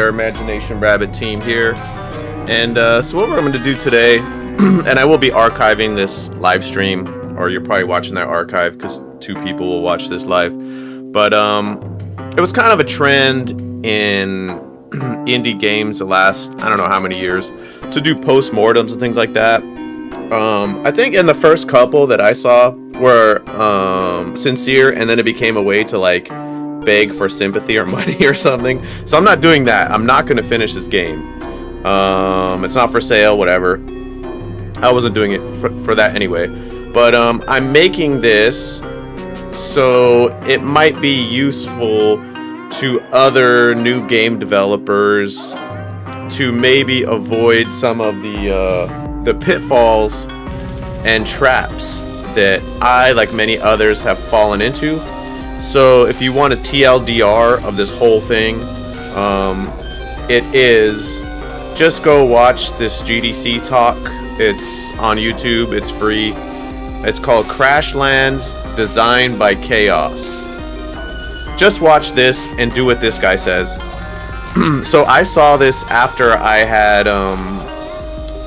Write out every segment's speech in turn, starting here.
there, Imagination Rabbit team here. And so what we're going to do today, and I will be archiving this live stream, or you're probably watching that archive because 2 people will watch this live. But it was kind of a trend in indie games the last, I don't know how many years, to do postmortems and things like that. I think in the first couple that I saw were sincere, and then it became a way to like beg for sympathy or money or something. So I'm not doing that. I'm not going to finish this game. It's not for sale, whatever. I wasn't doing it for that anyway. But I'm making this so it might be useful to other new game developers to maybe avoid some of the pitfalls and traps that I, like many others, have fallen into. So if you want a TLDR of this whole thing, it is just go watch this GDC talk. It's on YouTube. It's free. It's called Crashlands Designed by Chaos. Just watch this and do what this guy says. So I saw this after I had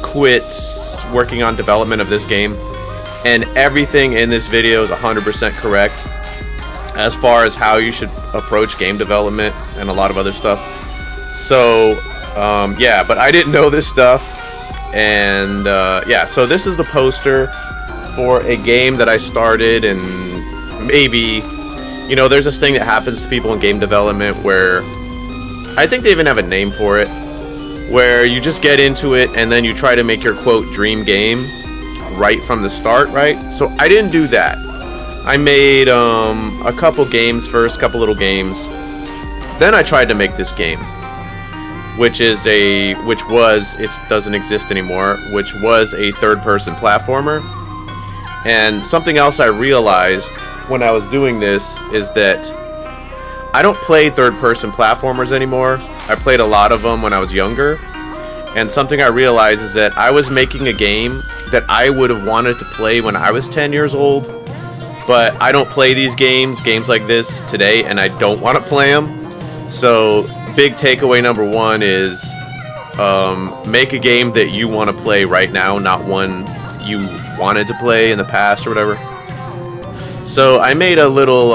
quit working on development of this game, and everything in this video is 100% correct as far as how you should approach game development and a lot of other stuff. So yeah, but I didn't know this stuff, and yeah, so this is the poster for a game that I started, and maybe, you know, there's this thing that happens to people in game development where I think they even have a name for it, where you just get into it and then you try to make your quote dream game right from the start, right? So I didn't do that. I made a couple games first, couple little games. Then I tried to make this game, which was, it doesn't exist anymore, which was a third-person platformer. And something else I realized when I was doing this is that I don't play third-person platformers anymore. I played a lot of them when I was younger. And something I realized is that I was making a game that I would have wanted to play when I was 10 years old. But I don't play these games like this today, and I don't want to play them. So big takeaway number 1 is make a game that you want to play right now, not one you wanted to play in the past or whatever. So I made a little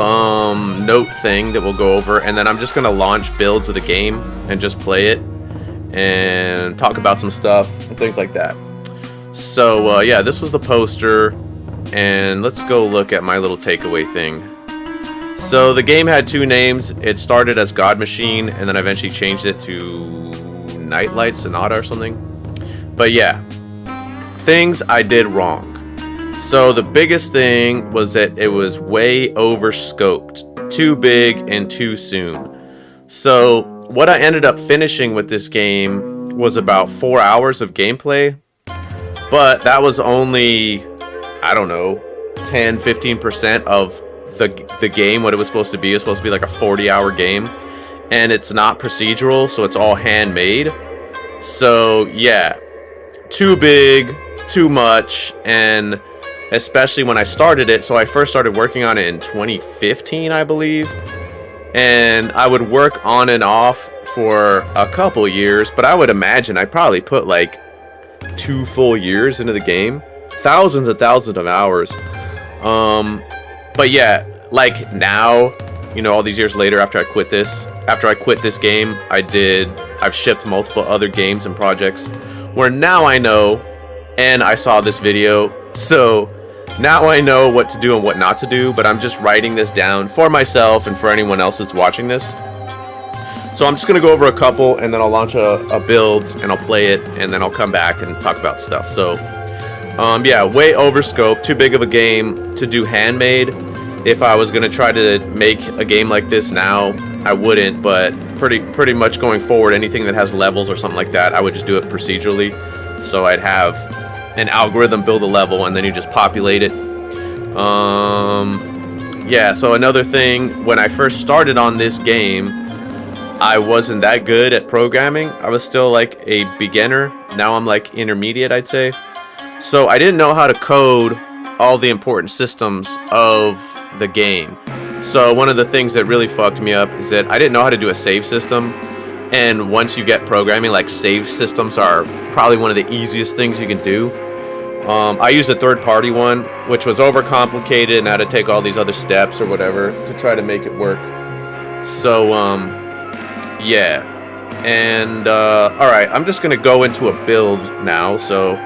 note thing that we'll go over, and then I'm just going to launch builds of the game and just play it and talk about some stuff and things like that. So yeah, this was the poster, and let's go look at my little takeaway thing. So the game had 2 names. It started as God Machine, and then I eventually changed it to Nightlight Sonata or something. But yeah, things I did wrong. So the biggest thing was that it was way over scoped, too big and too soon. So what I ended up finishing with this game was about 4 hours of gameplay, but that was only, I don't know, 10-15% of the game. What it was supposed to be. It was supposed to be like a 40-hour game, and it's not procedural, so it's all handmade. So yeah, too big, too much, and especially when I started it. So I first started working on it in 2015, I believe, and I would work on and off for a couple years, but I would imagine I probably put like 2 full years into the game, thousands and thousands of hours. But yeah, like now, you know, all these years later, after I quit this game, I've shipped multiple other games and projects where now I know, and I saw this video, so now I know what to do and what not to do, but I'm just writing this down for myself and for anyone else that's watching this. So I'm just going to go over a couple, and then I'll launch a build, and I'll play it, and then I'll come back and talk about stuff. So, yeah, way over scope, too big of a game to do handmade. If I was going to try to make a game like this now, I wouldn't, but pretty much going forward, anything that has levels or something like that, I would just do it procedurally. So I'd have an algorithm build a level, and then you just populate it. Yeah, so another thing, when I first started on this game, I wasn't that good at programming. I was still like a beginner. Now I'm like intermediate, I'd say. So I didn't know how to code all the important systems of the game. So one of the things that really fucked me up is that I didn't know how to do a save system, And once you get programming, like save systems are probably one of the easiest things you can do. I used a third-party one, which was overcomplicated and had to take all these other steps or whatever to try to make it work. So, yeah. And, alright, I'm just going to go into a build now. So,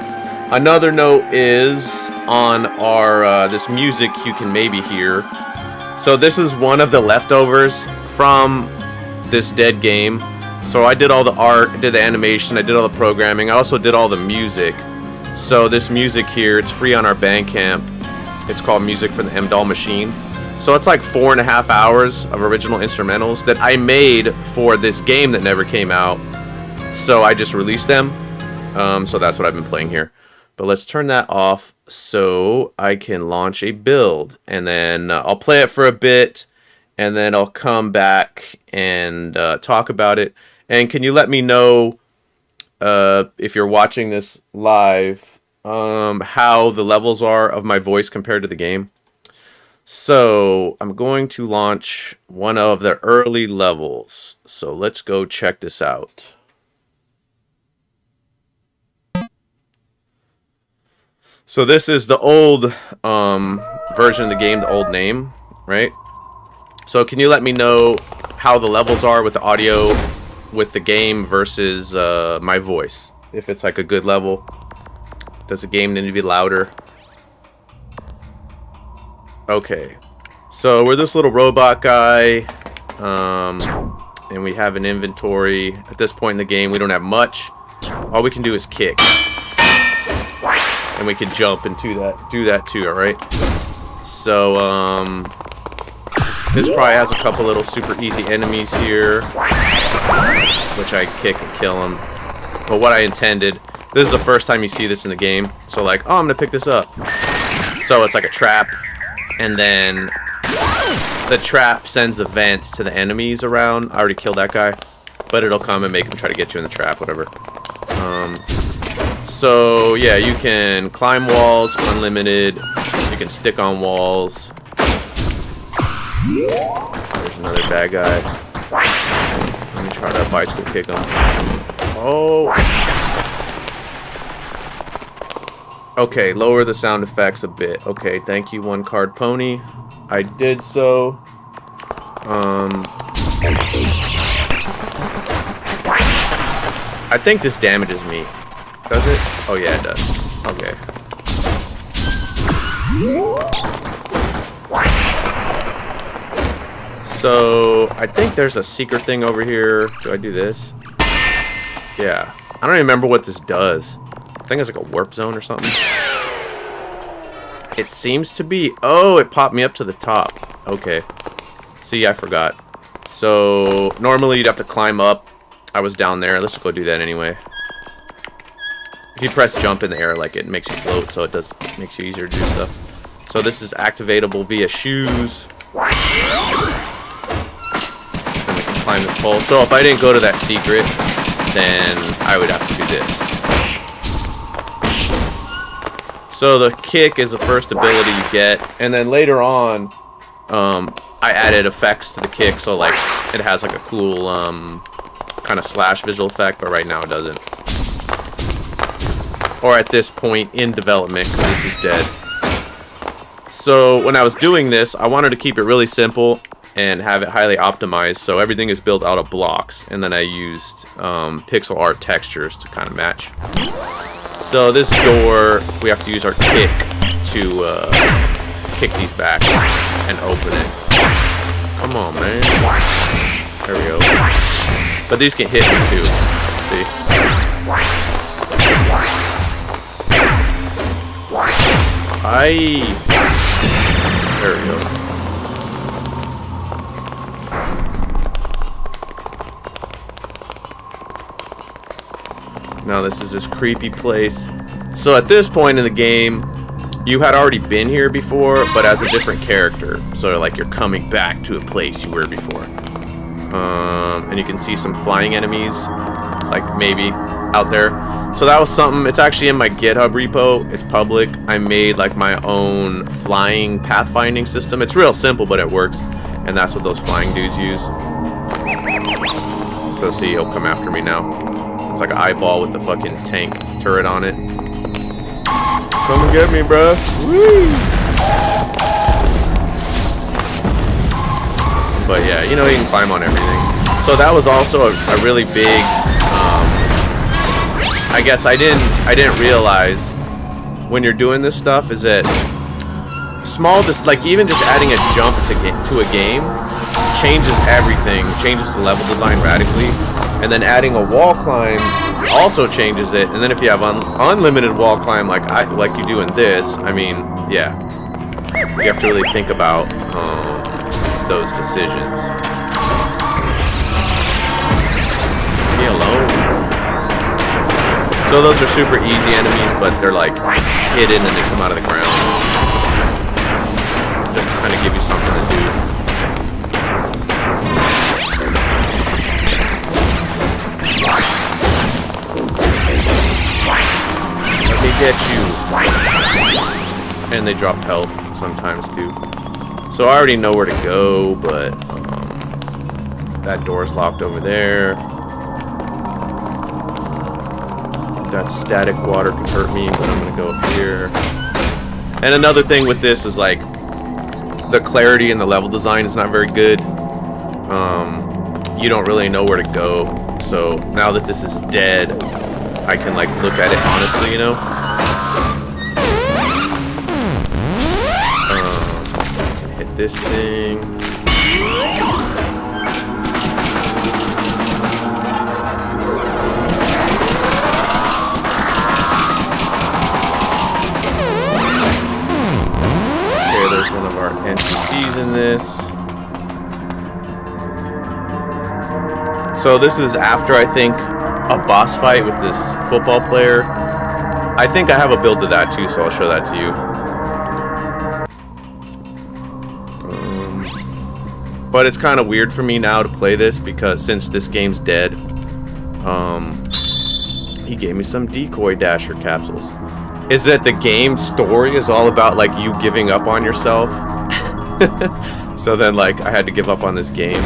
another note is on our, this music you can maybe hear. So, this is one of the leftovers from this dead game. So, I did all the art, I did the animation, I did all the programming, I also did all the music. So this music here, it's free on our Bandcamp. It's called Music for the M-Doll Machine. So it's like 4.5 hours of original instrumentals that I made for this game that never came out. So I just released them. So that's what I've been playing here. But let's turn that off so I can launch a build. And then I'll play it for a bit. And then I'll come back and talk about it. And can you let me know if you're watching this live, how the levels are of my voice compared to the game. So I'm going to launch one of the early levels. So let's go check this out. So this is the old version of the game, the old name, right? So can you let me know how the levels are with the audio with the game versus my voice? If it's like a good level. Does the game need to be louder? Okay. So we're this little robot guy. And we have an inventory. At this point in the game, we don't have much. All we can do is kick. And we can jump and do that too, alright? So, this probably has a couple little super easy enemies here, which I kick and kill them. But what I intended, this is the first time you see this in the game. So like, oh, I'm gonna pick this up. So it's like a trap, and then the trap sends the vents to the enemies around. I already killed that guy, but it'll come and make him try to get you in the trap, whatever. So yeah, you can climb walls, unlimited. You can stick on walls. There's another bad guy. Let me try to bicycle kick him. Oh. Okay, lower the sound effects a bit. Okay, thank you, one card pony. I did so. I think this damages me. Does it? Oh yeah, it does. Okay. So, I think there's a secret thing over here. Do I do this? Yeah. I don't even remember what this does. I think it's like a warp zone or something. It seems to be... Oh, it popped me up to the top. Okay. See, I forgot. So, normally you'd have to climb up. I was down there. Let's go do that anyway. If you press jump in the air, like, it makes you float, so it makes you easier to do stuff. So this is activatable via shoes. And we can climb this pole. So if I didn't go to that secret, then I would have to do this. So the kick is the first ability you get, and then later on, I added effects to the kick, so like it has like a cool kind of slash visual effect, but right now it doesn't. Or at this point in development, because this is dead. So when I was doing this, I wanted to keep it really simple and have it highly optimized, so everything is built out of blocks, and then I used pixel art textures to kind of match. So this door, we have to use our kick to kick these back and open it. Come on, man. There we go. But these can hit me too. See? There we go. Now this is this creepy place. So at this point in the game, you had already been here before, but as a different character. So like you're coming back to a place you were before. And you can see some flying enemies, like maybe out there. So that was something. It's actually in my GitHub repo. It's public. I made like my own flying pathfinding system. It's real simple, but it works. And that's what those flying dudes use. So see, he'll come after me now. It's like an eyeball with the fucking tank turret on it. Come and get me, bruh. Woo! But yeah, you know, you can climb on everything. So that was also a really big, I guess I didn't realize when you're doing this stuff is that small, just like even just adding a jump to a game changes everything, changes the level design radically. And then adding a wall climb also changes it. And then if you have unlimited wall climb like you do in this, I mean, yeah, you have to really think about those decisions. Leave me alone. So those are super easy enemies, but they're like hidden and they come out of the ground. Just to kind of give you something to do. Let me get you. And they drop health sometimes too. So I already know where to go, but that door's locked over there. That static water could hurt me, but I'm gonna go up here. And another thing with this is like the clarity in the level design is not very good. You don't really know where to go. So now that this is dead, I can like look at it honestly, you know. Can hit this thing. Okay, there's one of our NPCs in this. So this is after, I think, a boss fight with this football player. I think I have a build to that too, so I'll show that to you. But it's kind of weird for me now to play this because since this game's dead, he gave me some decoy dasher capsules. Is that the game story is all about like you giving up on yourself? So then like I had to give up on this game.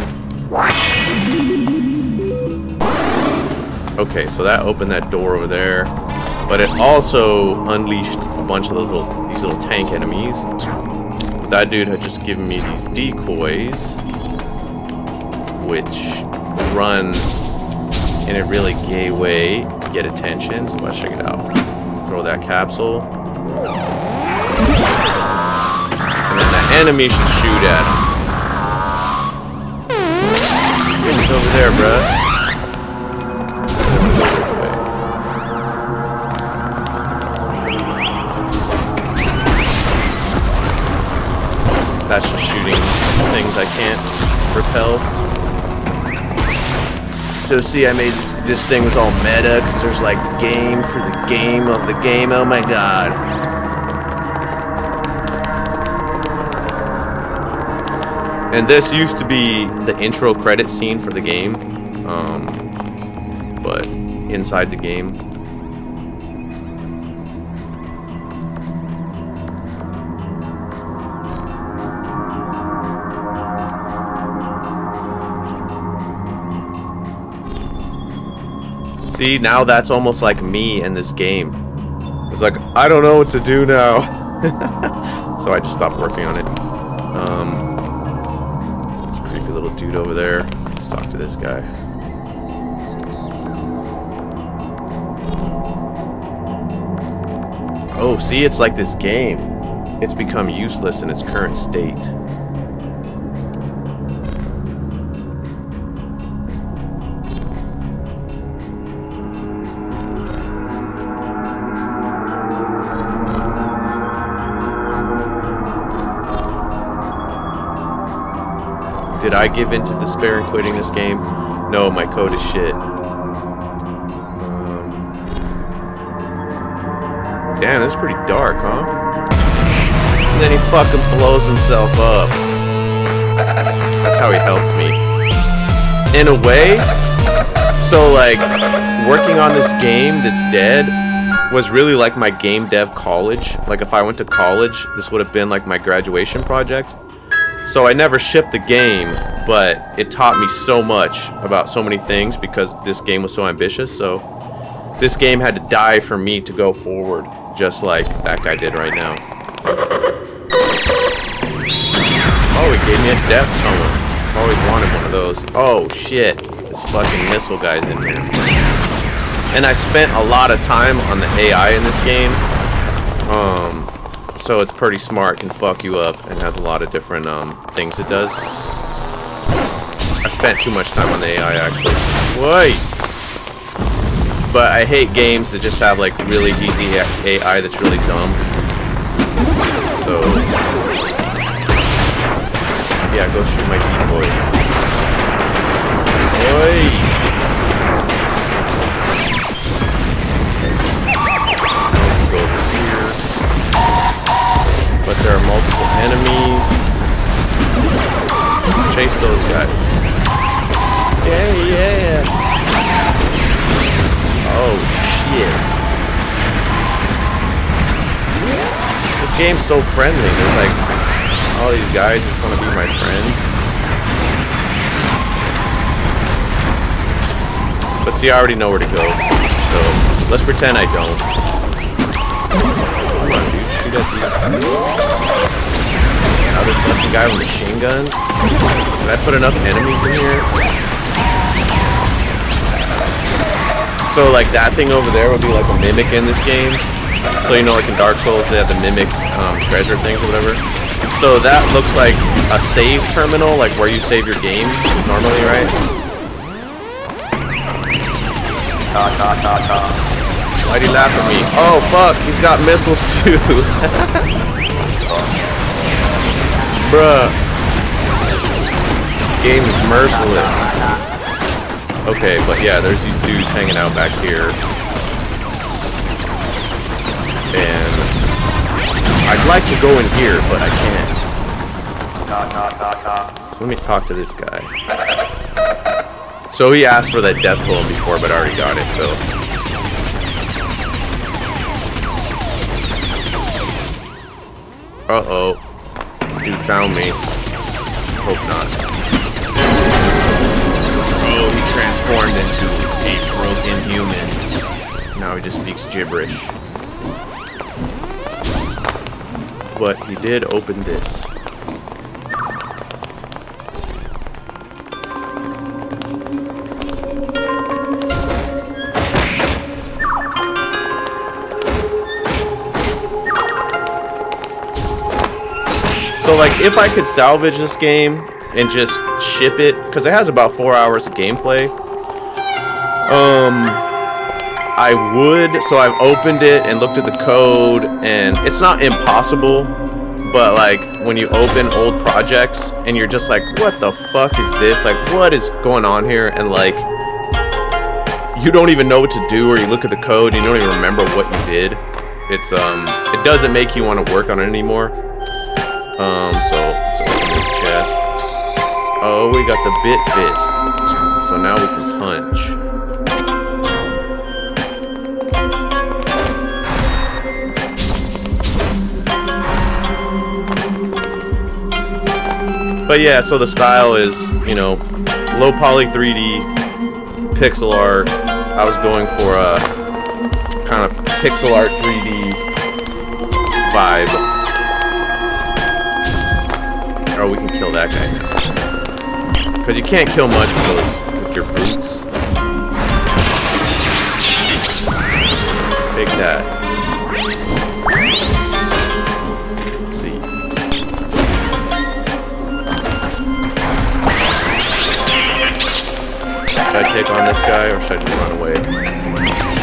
Okay, so that opened that door over there, but it also unleashed a bunch of these little tank enemies. But that dude had just given me these decoys, which run in a really gay way to get attention. So let's check it out. Throw that capsule, and then the enemy should shoot at him. He's over there, bruh. That's just shooting things I can't repel. So see, I made this thing was all meta because there's like game for the game of the game. Oh my god. And this used to be the intro credit scene for the game, but inside the game. See, now that's almost like me in this game. It's like, I don't know what to do now. So I just stopped working on it. Creepy little dude over there. Let's talk to this guy. Oh, see, it's like this game. It's become useless in its current state. Did I give in to despair and quitting this game? No, my code is shit. Damn, it's pretty dark, huh? And then he fucking blows himself up. That's how he helped me. In a way, so like, working on this game that's dead was really like my game dev college. Like if I went to college, this would have been like my graduation project. So I never shipped the game, but it taught me so much about so many things because this game was so ambitious. So this game had to die for me to go forward, just like that guy did right now. Oh, he gave me a death tunnel. Always wanted one of those. Oh shit, this fucking missile guy's in here. And I spent a lot of time on the AI in this game. So it's pretty smart, can fuck you up, and has a lot of different things it does. I spent too much time on the AI actually. Wait! But I hate games that just have like really easy AI that's really dumb. So yeah, go shoot my decoy. Oi! Go over here. But there are multiple enemies. Chase those guys. Yeah, yeah. Oh shit. This game's so friendly. There's like all these guys just want to be my friend. But see, I already know where to go. So let's pretend I don't. Come on, dude. Shoot at these guys. Now this fucking guy with machine guns. Did I put enough enemies in here? So like that thing over there would be like a mimic in this game. So you know, like in Dark Souls they have the mimic treasure things or whatever. So that looks like a save terminal, like where you save your game normally, right? Why'd he laugh at me? Oh fuck, he's got missiles too. Bruh. This game is merciless. Okay, but yeah, there's these dudes hanging out back here. And I'd like to go in here, but I can't. So let me talk to this guy. So he asked for that death poem before, but I already got it, so. Uh-oh. Dude found me. Hope not. Oh, he transformed into a broken human. Now he just speaks gibberish. But he did open this. So like if I could salvage this game and just ship it, because it has about 4 hours of gameplay, I would. So I've opened it and looked at the code, and it's not impossible, but like when you open old projects and you're just like, what the fuck is this? Like, what is going on here? And like you don't even know what to do, or you look at the code and you don't even remember what you did. It's it doesn't make you want to work on it anymore. So let's open this chest. Oh, we got the bit fist. So now we can punch. But yeah, so the style is, you know, low poly 3D, pixel art. I was going for a kind of pixel art 3D vibe. Oh, we can kill that guy now. Because you can't kill much with those, with your boots. Take that. Let's see. Should I take on this guy, or should I just run away?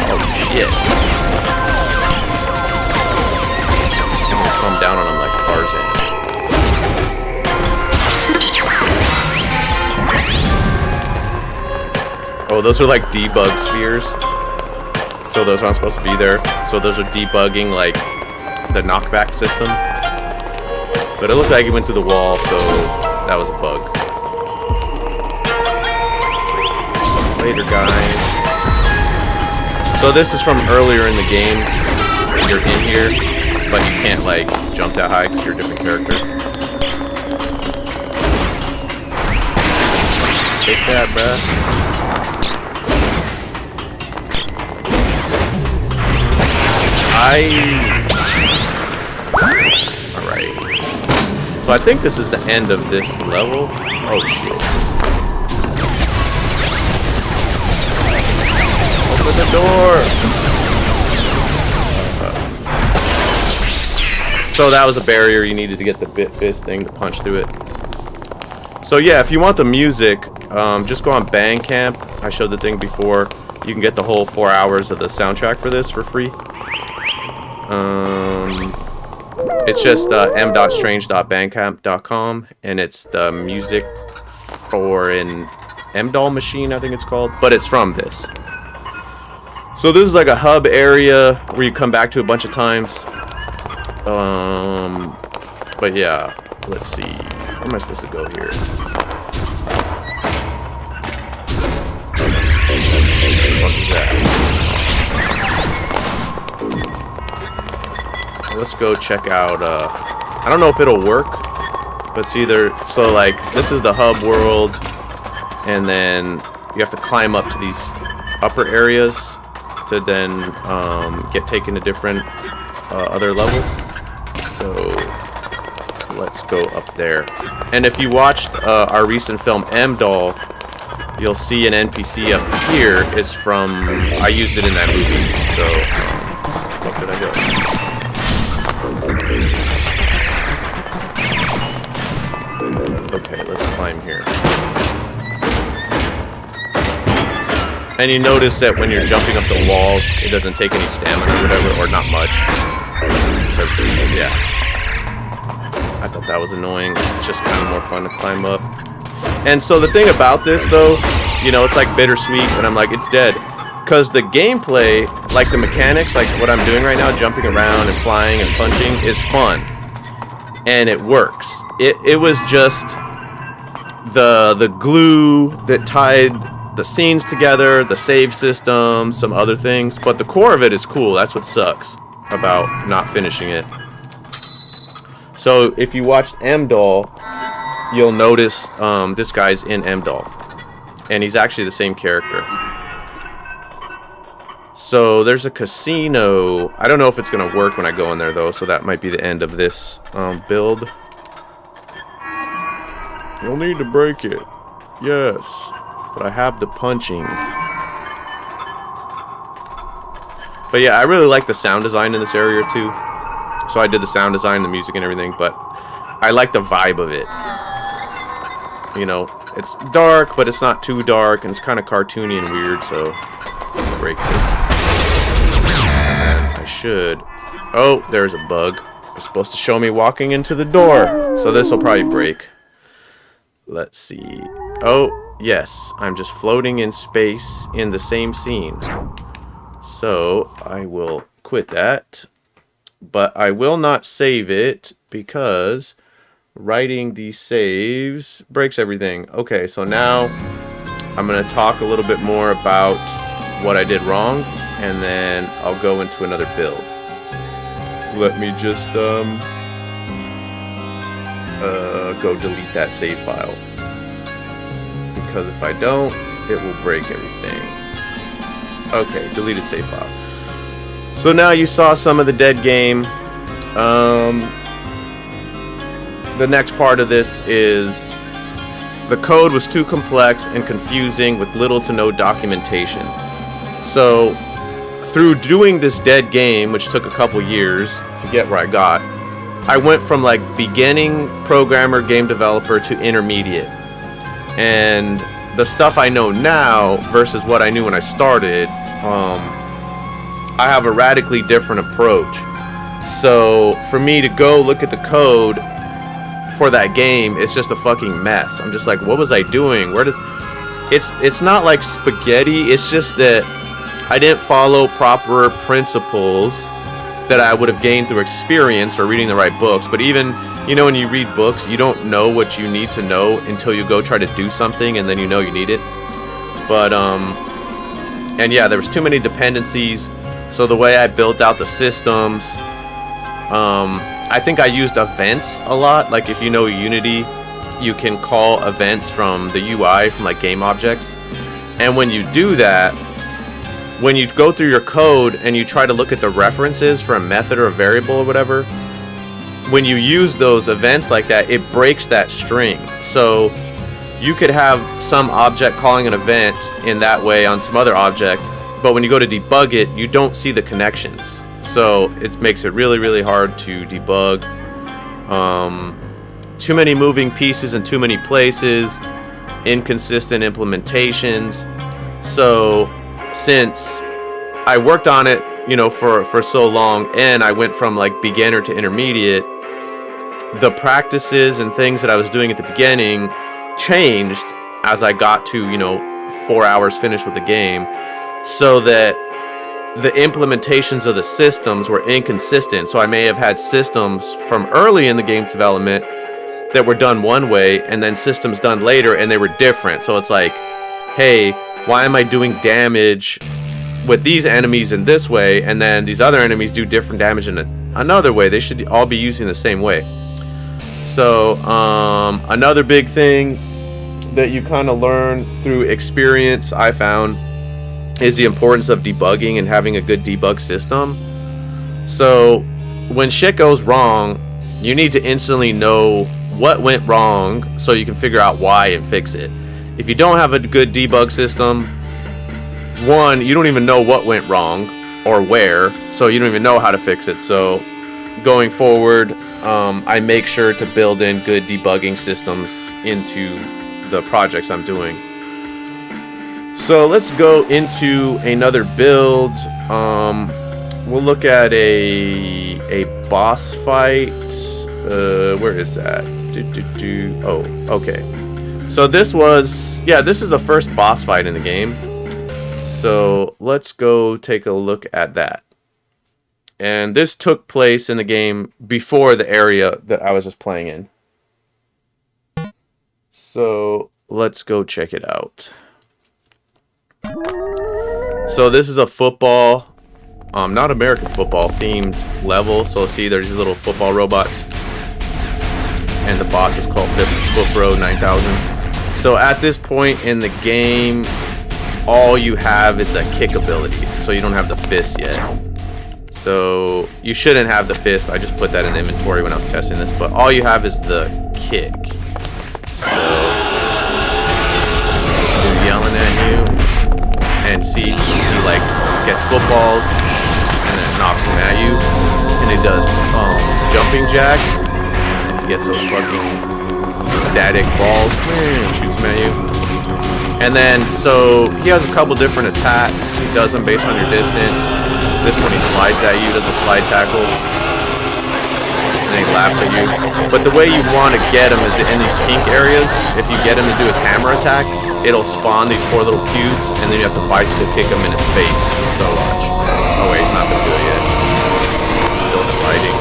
Oh, shit. I'm gonna come down on him like Tarzan. Oh, those are like debug spheres. So those aren't supposed to be there. So those are debugging like the knockback system. But it looked like it went through the wall, so that was a bug. Later, guys. So this is from earlier in the game. You're in here, but you can't like jump that high because you're a different character. Take that, bruh. Alright. So I think this is the end of this level. Oh shit. Open the door! So that was a barrier. You needed to get the bit fist thing to punch through it. So yeah, if you want the music, just go on Bandcamp. I showed the thing before. You can get the whole 4 hours of the soundtrack for this for free. It's just m.strange.bandcamp.com, and it's the music for an M-Doll machine, I think it's called, but it's from this. So this is like a hub area where you come back to a bunch of times. But yeah, let's see. Where am I supposed to go here? What is that? Let's go check out, I don't know if it'll work, but it's either, so like, this is the hub world, and then you have to climb up to these upper areas to then get taken to different other levels. So let's go up there. And if you watched our recent film M-Doll, you'll see an NPC up here is from, I used it in that movie. So what did I do? Okay, let's climb here. And you notice that when you're jumping up the walls, it doesn't take any stamina or whatever, or not much. Because, yeah. I thought that was annoying. It's just kind of more fun to climb up. And so the thing about this, though, you know, it's like bittersweet, and I'm like, it's dead. Because the gameplay, like the mechanics, like what I'm doing right now, jumping around and flying and punching, is fun. And it works. It was just the glue that tied the scenes together, the save system, some other things. But the core of it is cool. That's what sucks about not finishing it. So if you watched M-Doll, you'll notice this guy's in M-Doll. And he's actually the same character. So there's a casino. I don't know if it's going to work when I go in there, though. So that might be the end of this build. You'll need to break it. Yes. But I have the punching. But yeah, I really like the sound design in this area, too. So I did the sound design, the music, and everything. But I like the vibe of it. You know, it's dark, but it's not too dark. And it's kind of cartoony and weird, so I'll break this. And I should. Oh, there's a bug. It's supposed to show me walking into the door. So this will probably break. Let's see. Oh, yes. I'm just floating in space in the same scene. So I will quit that. But I will not save it because writing these saves breaks everything. Okay, so now I'm going to talk a little bit more about what I did wrong, and then I'll go into another build. Let me just go delete that save file, because if I don't, it will break everything. Okay, deleted save file. So now you saw some of the dead game. The next part of this is the code was too complex and confusing with little to no documentation. So through doing this dead game, which took a couple years to get where I got, I went from like beginning programmer, game developer to intermediate. And the stuff I know now versus what I knew when I started, I have a radically different approach. So for me to go look at the code for that game, it's just a fucking mess. I'm just like, what was I doing? It's not like spaghetti. It's just that I didn't follow proper principles that I would have gained through experience or reading the right books. But even, you know, when you read books, you don't know what you need to know until you go try to do something, and then you know you need it. But and yeah, there was too many dependencies. So the way I built out the systems, I think I used events a lot. Like if you know Unity, you can call events from the UI, from like game objects. And when you do that, when you go through your code and you try to look at the references for a method or a variable or whatever, when you use those events like that, it breaks that string. So you could have some object calling an event in that way on some other object, but when you go to debug it, you don't see the connections. So it makes it really, really hard to debug. Too many moving pieces in too many places, inconsistent implementations. So since I worked on it, you know, for so long, and I went from like beginner to intermediate, the practices and things that I was doing at the beginning changed as I got to, you know, 4 hours finished with the game, so that the implementations of the systems were inconsistent. So I may have had systems from early in the game's development that were done one way, and then systems done later and they were different. So it's like, hey, why am I doing damage with these enemies in this way, and then these other enemies do different damage in another way? They should all be using the same way. So another big thing that you kind of learn through experience, I found, is the importance of debugging and having a good debug system. So when shit goes wrong, you need to instantly know what went wrong so you can figure out why and fix it. If you don't have a good debug system, one, you don't even know what went wrong or where, so you don't even know how to fix it. So going forward, I make sure to build in good debugging systems into the projects I'm doing. So let's go into another build. We'll look at a boss fight. Where is that? Oh, okay. So this is the first boss fight in the game. So let's go take a look at that. And this took place in the game before the area that I was just playing in. So let's go check it out. So this is a football, not American football themed level. So see, there's these little football robots, and the boss is called Footbro 9000. So at this point in the game, all you have is a kick ability. So you don't have the fist yet. So you shouldn't have the fist. I just put that in inventory when I was testing this. But all you have is the kick. So he's yelling at you, and see, he like gets footballs and then knocks them at you, and he does jumping jacks. And he gets those fucking static balls and shoots them at you. And then so he has a couple different attacks. He does them based on your distance. This one he slides at you, does a slide tackle, and then he laughs at you. But the way you want to get him is in these pink areas. If you get him to do his hammer attack, it'll spawn these 4 little cubes, and then you have to bicycle kick him in his face. So watch. Oh wait, he's not gonna do it yet. Still sliding.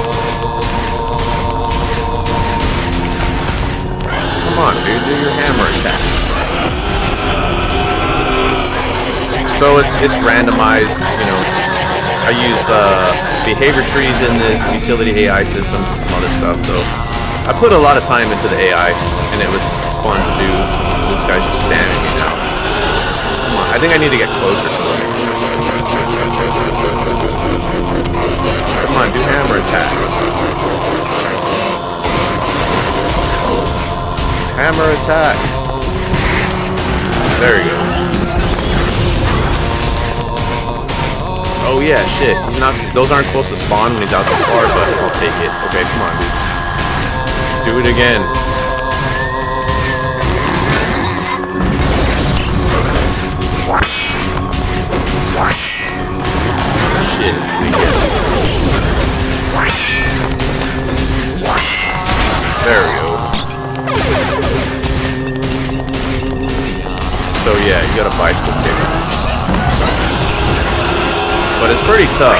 Come on, dude, do your hammer attack. So it's randomized, you know. I used behavior trees in this, utility AI systems, and some other stuff. So I put a lot of time into the AI, and it was fun to do. This guy's just spamming me now. Come on, I think I need to get closer to him. Come on, do hammer attacks. Hammer attack. There you go. Oh yeah, shit. He's not. Those aren't supposed to spawn when he's out so far, but I'll take it. Okay, come on, dude. Do it again. Shit. There we go. So yeah, you gotta bicycle kick him. But it's pretty tough.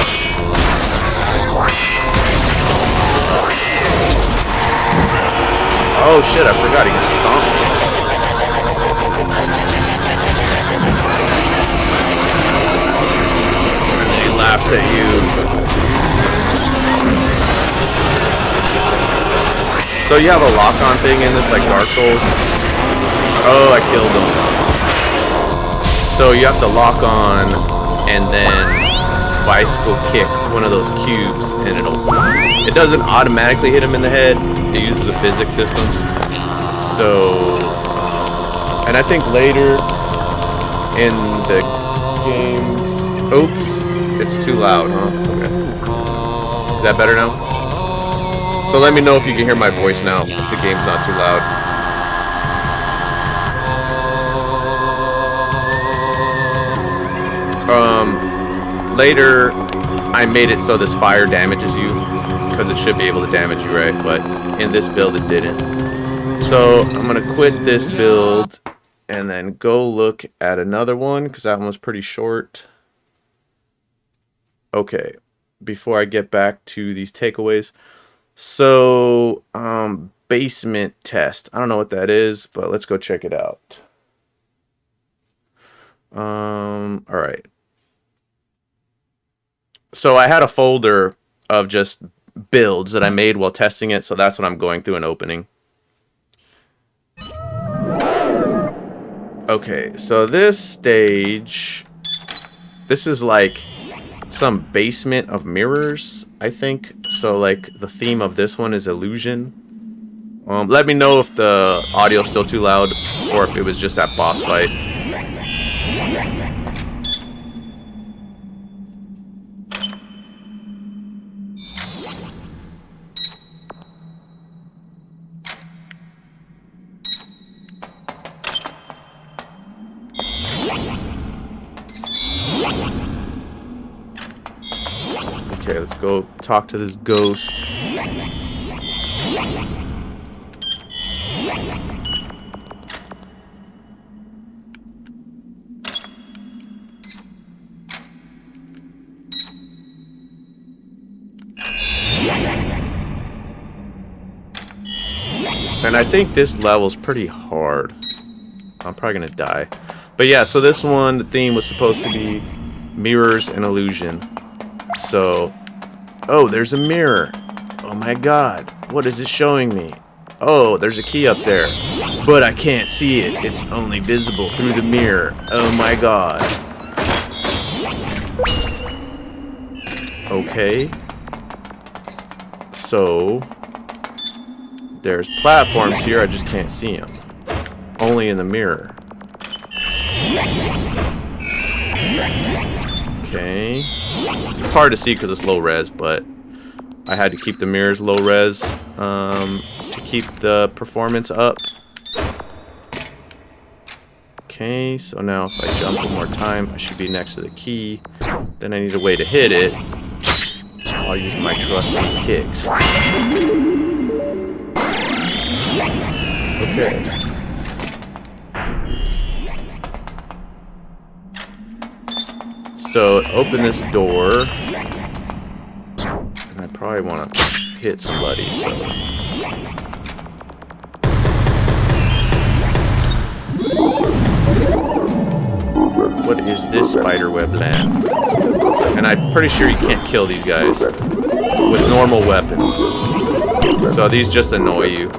Oh shit, I forgot he gets stomped. And he laughs at you. So you have a lock-on thing in this, like Dark Souls. Oh, I killed him. So you have to lock on and then bicycle kick one of those cubes, and it doesn't automatically hit him in the head. It uses a physics system. So, and I think later in the games, oops, it's too loud, huh? Okay. Is that better now? So let me know if you can hear my voice now, if the game's not too loud. Later, I made it so this fire damages you, because it should be able to damage you, right? But in this build, it didn't. So I'm gonna quit this build and then go look at another one, because that one was pretty short. Okay, before I get back to these takeaways. So, basement test. I don't know what that is, but let's go check it out. All right. So I had a folder of just builds that I made while testing it, so that's what I'm going through and opening. Okay, so this stage, this is like some basement of mirrors, I think. So like the theme of this one is illusion. Let me know if the audio's still too loud or if it was just that boss fight. Okay, let's go talk to this ghost. And I think this level's pretty hard. I'm probably gonna die. But yeah, so this one, the theme was supposed to be mirrors and illusion. So, oh, there's a mirror. Oh my god, what is it showing me? Oh, there's a key up there. But I can't see it. It's only visible through the mirror. Oh my god. Okay. So, there's platforms here, I just can't see them. Only in the mirror. Okay. It's hard to see because it's low res, but I had to keep the mirrors low res to keep the performance up. Okay, so now if I jump one more time, I should be next to the key. Then I need a way to hit it. I'll use my trusty kicks. Okay. So open this door, and I probably want to hit somebody. So what is this spiderweb land? And I'm pretty sure you can't kill these guys with normal weapons. So these just annoy you.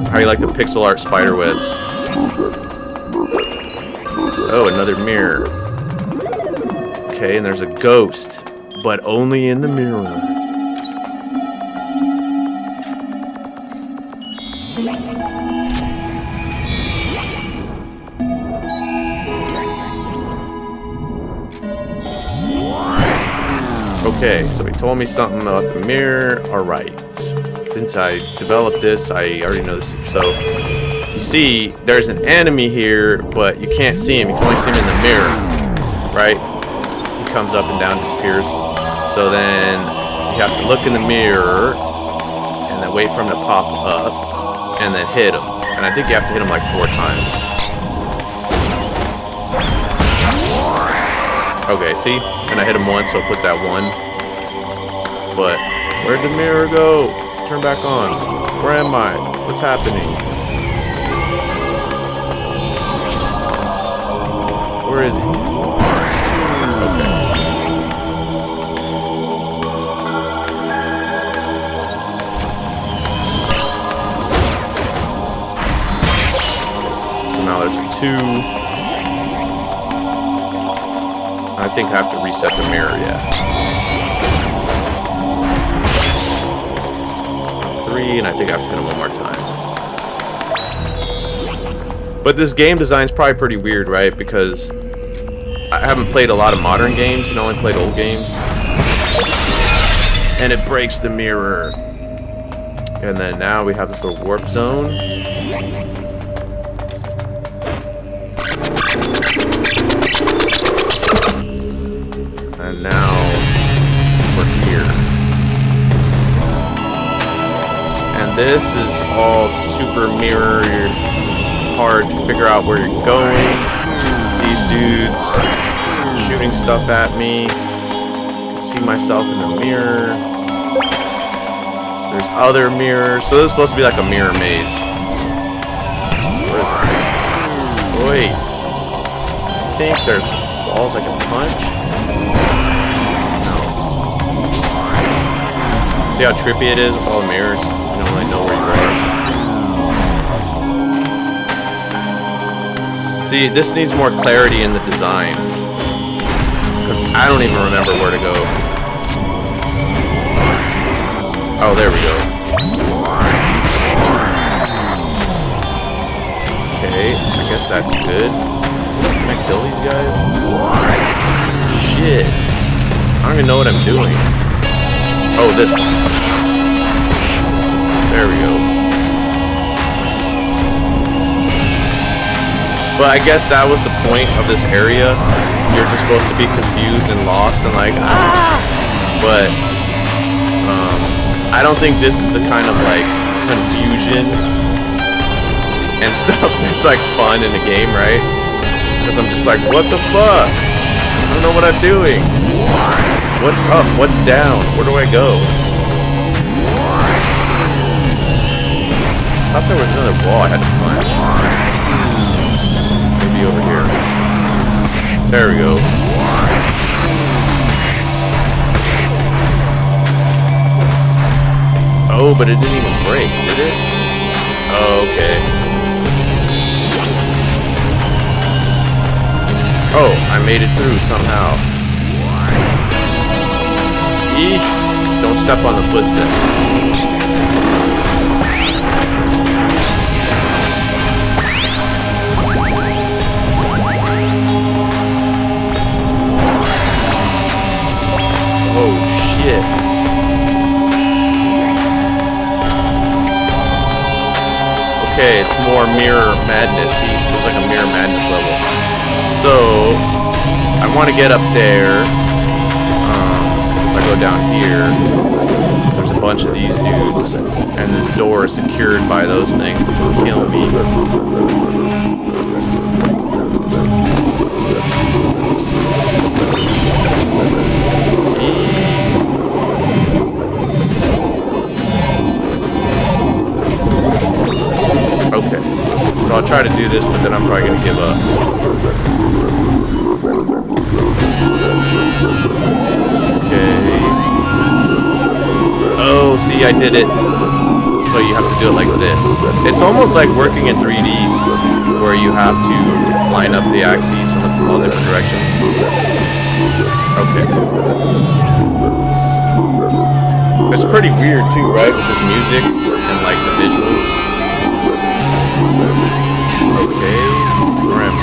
How do you like the pixel art spiderwebs? Oh, another mirror. Okay, and there's a ghost, but only in the mirror. Okay, so he told me something about the mirror. Alright. Since I developed this, I already know this. So, you see, there's an enemy here, but you can't see him. You can only see him in the mirror. Right? He comes up and down, disappears. So then, you have to look in the mirror, and then wait for him to pop up, and then hit him. And I think you have to hit him like 4 times. Okay, see? And I hit him once, so it puts that 1. But, where'd the mirror go? Turn back on. Where am I? What's happening? Where is he? Okay. I think I have to reset the mirror, yeah. 3, and I think I have to hit him one more time. But this game design's probably pretty weird, right? Because I haven't played a lot of modern games, and only played old games. And it breaks the mirror. And then now we have this little warp zone. And now we're here. And this is all super mirror. Hard to figure out where you're going. These dudes shooting stuff at me. I can see myself in the mirror. There's other mirrors. So this is supposed to be like a mirror maze. What is it? Wait. I think there's walls I can punch. No. See how trippy it is with all the mirrors? You don't really know where you're at. See, this needs more clarity in the design. Because I don't even remember where to go. Oh, there we go. Okay, I guess that's good. Can I kill these guys? Shit. I don't even know what I'm doing. Oh, this one. There we go. But I guess that was the point of this area. You're just supposed to be confused and lost and like, ah! But, I don't think this is the kind of, like, confusion and stuff that's, like, fun in a game, right? Because I'm just like, what the fuck? I don't know what I'm doing. What's up? What's down? Where do I go? I thought there was another wall I had to punch. Maybe over here. There we go. Oh, but it didn't even break, did it? Oh, okay. Oh, I made it through somehow. Eesh. Don't step on the footsteps. Oh, shit. Okay, it's more mirror madness. See, it feels like a mirror madness level. So, I want to get up there. If I go down here, there's a bunch of these dudes, and the door is secured by those things, which will kill me. Okay, so I'll try to do this, but then I'm probably going to give up. Okay. Oh, see, I did it. So you have to do it like this. It's almost like working in 3D, where you have to line up the axes in all different directions. Okay. It's pretty weird, too, right? With this music and, like, the visuals. Okay, where am I?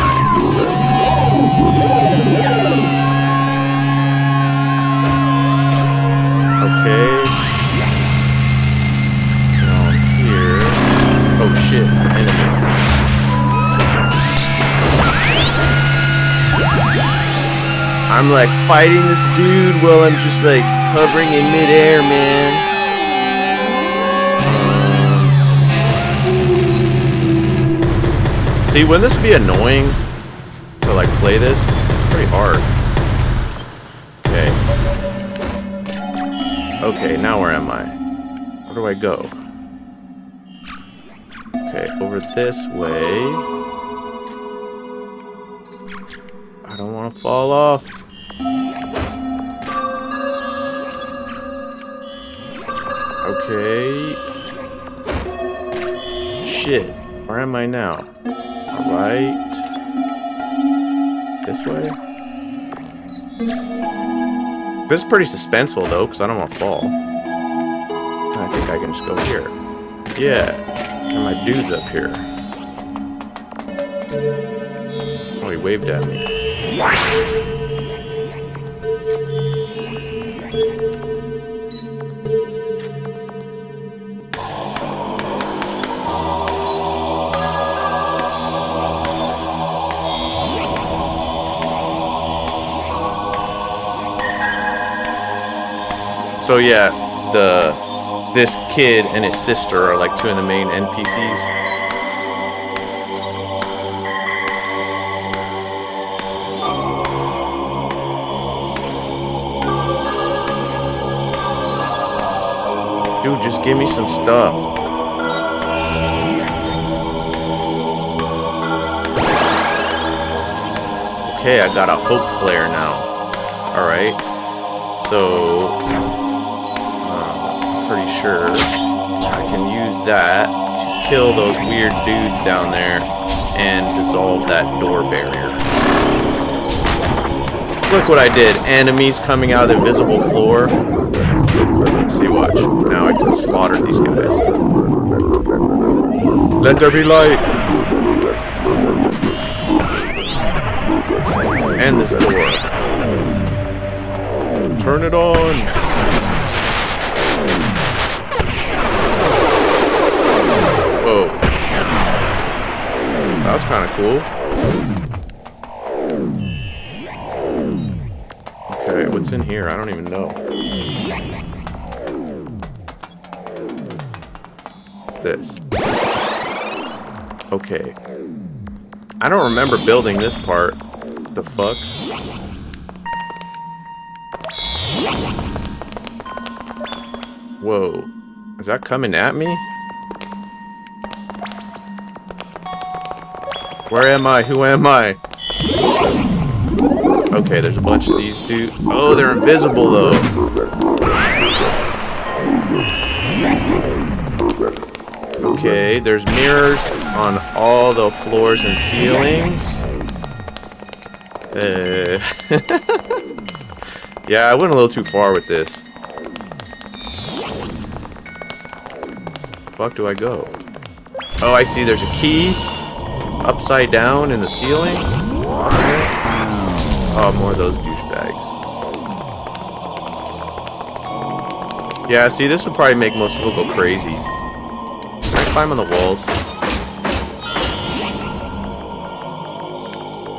Okay. Now I'm here. Oh shit, enemy. I'm like fighting this dude while I'm just like hovering in midair, man. See, wouldn't this be annoying to like play this? It's pretty hard. Okay. Okay, now where am I? Where do I go? Okay, over this way. I don't want to fall off. Okay. Shit. Where am I now? Alright. This way? This is pretty suspenseful though, because I don't want to fall. I think I can just go here. Yeah. And my dude's up here. Oh, he waved at me. So yeah, this kid and his sister are like two of the main NPCs. Dude, just give me some stuff. Okay, I got a hope flare now. Alright. So pretty sure I can use that to kill those weird dudes down there and dissolve that door barrier. Look what I did. Enemies coming out of the invisible floor. Let's see, watch. Now I can slaughter these guys. Let there be light. And this door. Turn it on. Whoa. That was kind of cool. Okay, what's in here? I don't even know. This. Okay. I don't remember building this part. The fuck? Whoa. Is that coming at me? Where am I? Who am I? Okay, there's a bunch of these dudes. Oh, they're invisible though. Okay, there's mirrors on all the floors and ceilings. Yeah, I went a little too far with this. Fuck do I go? Oh, I see. There's a key upside down in the ceiling. Oh, more of those douchebags. Yeah, see, this would probably make most people go crazy. Can I climb on the walls?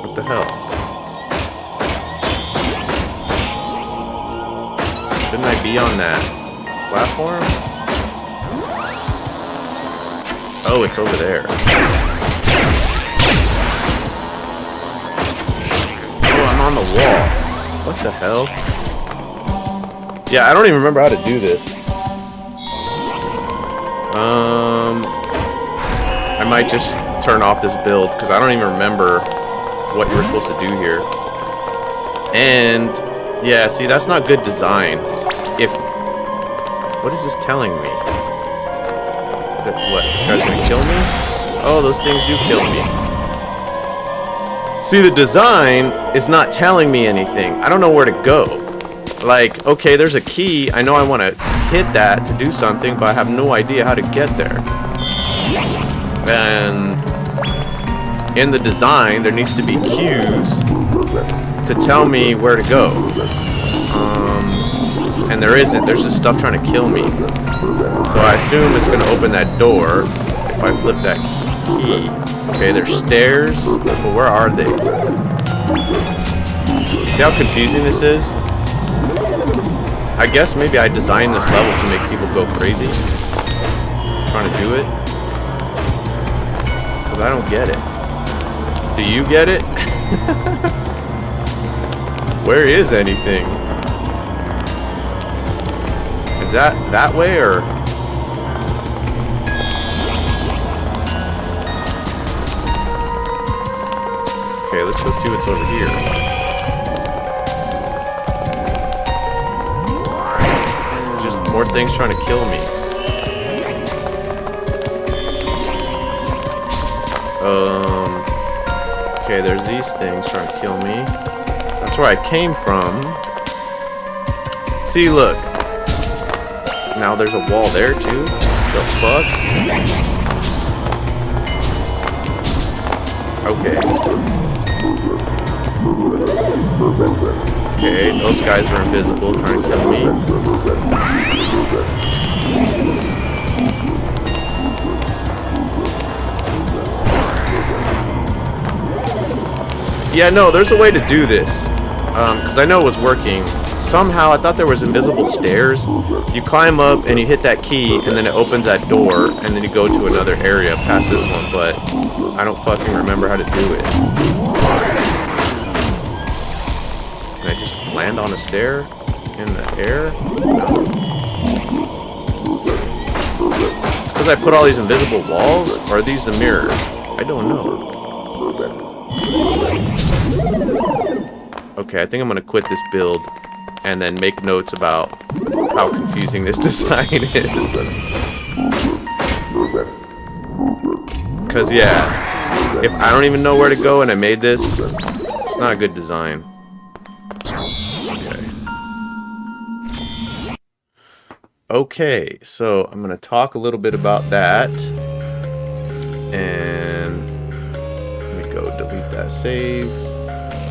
What the hell? Shouldn't I be on that platform? Oh, it's over there. Oh, I'm on the wall. What the hell? Yeah, I don't even remember how to do this. I might just turn off this build because I don't even remember what you were supposed to do here. And yeah, see, that's not good design. What is this telling me? What, this guy's gonna kill me? Oh, those things do kill me. See, the design is not telling me anything. I don't know where to go. Like, okay, there's a key. I know I want to hit that to do something, but I have no idea how to get there. And in the design, there needs to be cues to tell me where to go. And there isn't. There's just stuff trying to kill me. So I assume it's going to open that door if I flip that key. Okay, there's stairs. But where are they? See how confusing this is? I guess maybe I designed this level to make people go crazy. I'm trying to do it. Because I don't get it. Do you get it? Where is anything? Is that way or? Okay, let's go see what's over here. Just more things trying to kill me. Okay, there's these things trying to kill me. That's that's where I came from. See, look. Now there's a wall there too. The fuck? Okay. Okay, those guys are invisible, trying to kill me. Yeah, no, there's a way to do this. Because I know it was working. Somehow, I thought there was invisible stairs. You climb up and you hit that key, and then it opens that door, and then you go to another area past this one, but I don't fucking remember how to do it. Can I just land on a stair in the air? No. It's because I put all these invisible walls, or are these the mirrors? I don't know. Okay, I think I'm gonna quit this build and then make notes about how confusing this design is. Because, yeah, if I don't even know where to go and I made this, it's not a good design. Okay, so I'm gonna talk a little bit about that. And let me go delete that save.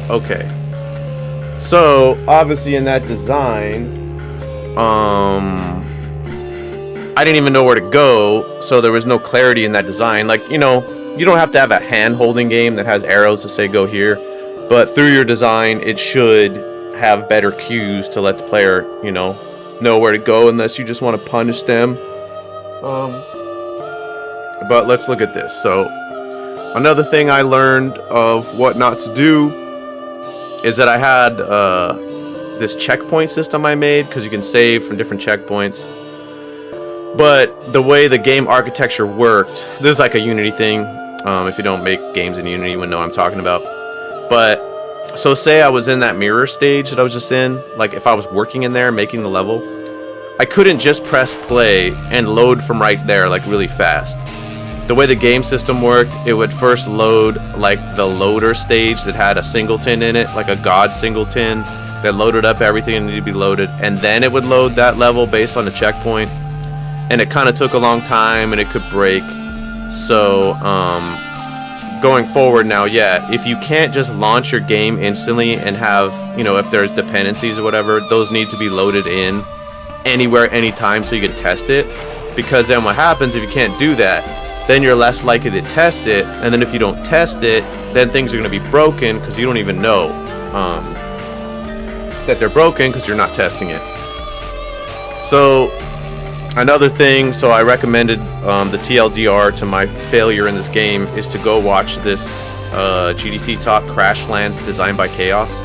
Okay. So, obviously in that design, I didn't even know where to go, so there was no clarity in that design. Like, you know, you don't have to have a hand-holding game that has arrows to say go here, but through your design, it should have better cues to let the player, you know where to go unless you just want to punish them. But let's look at this. So, another thing I learned of what not to do is that I had this checkpoint system I made, because you can save from different checkpoints. But the way the game architecture worked, this is like a Unity thing. If you don't make games in Unity, you wouldn't know what I'm talking about. But, so say I was in that mirror stage that I was just in, like if I was working in there, making the level, I couldn't just press play and load from right there, like really fast. The way the game system worked, it would first load like the loader stage that had a singleton in it, like a god singleton that loaded up everything that needed to be loaded, and then it would load that level based on the checkpoint. And it kind of took a long time, and it could break. So, going forward now, yeah, if you can't just launch your game instantly and have, if there's dependencies or whatever, those need to be loaded in anywhere, anytime, so you can test it. Because then what happens if you can't do that? Then you're less likely to test it, and then if you don't test it, then things are going to be broken because you don't even know that they're broken because you're not testing it. So, another thing, so I recommended the TLDR to my failure in this game is to go watch this GDC talk, Crash Lands Designed by Chaos.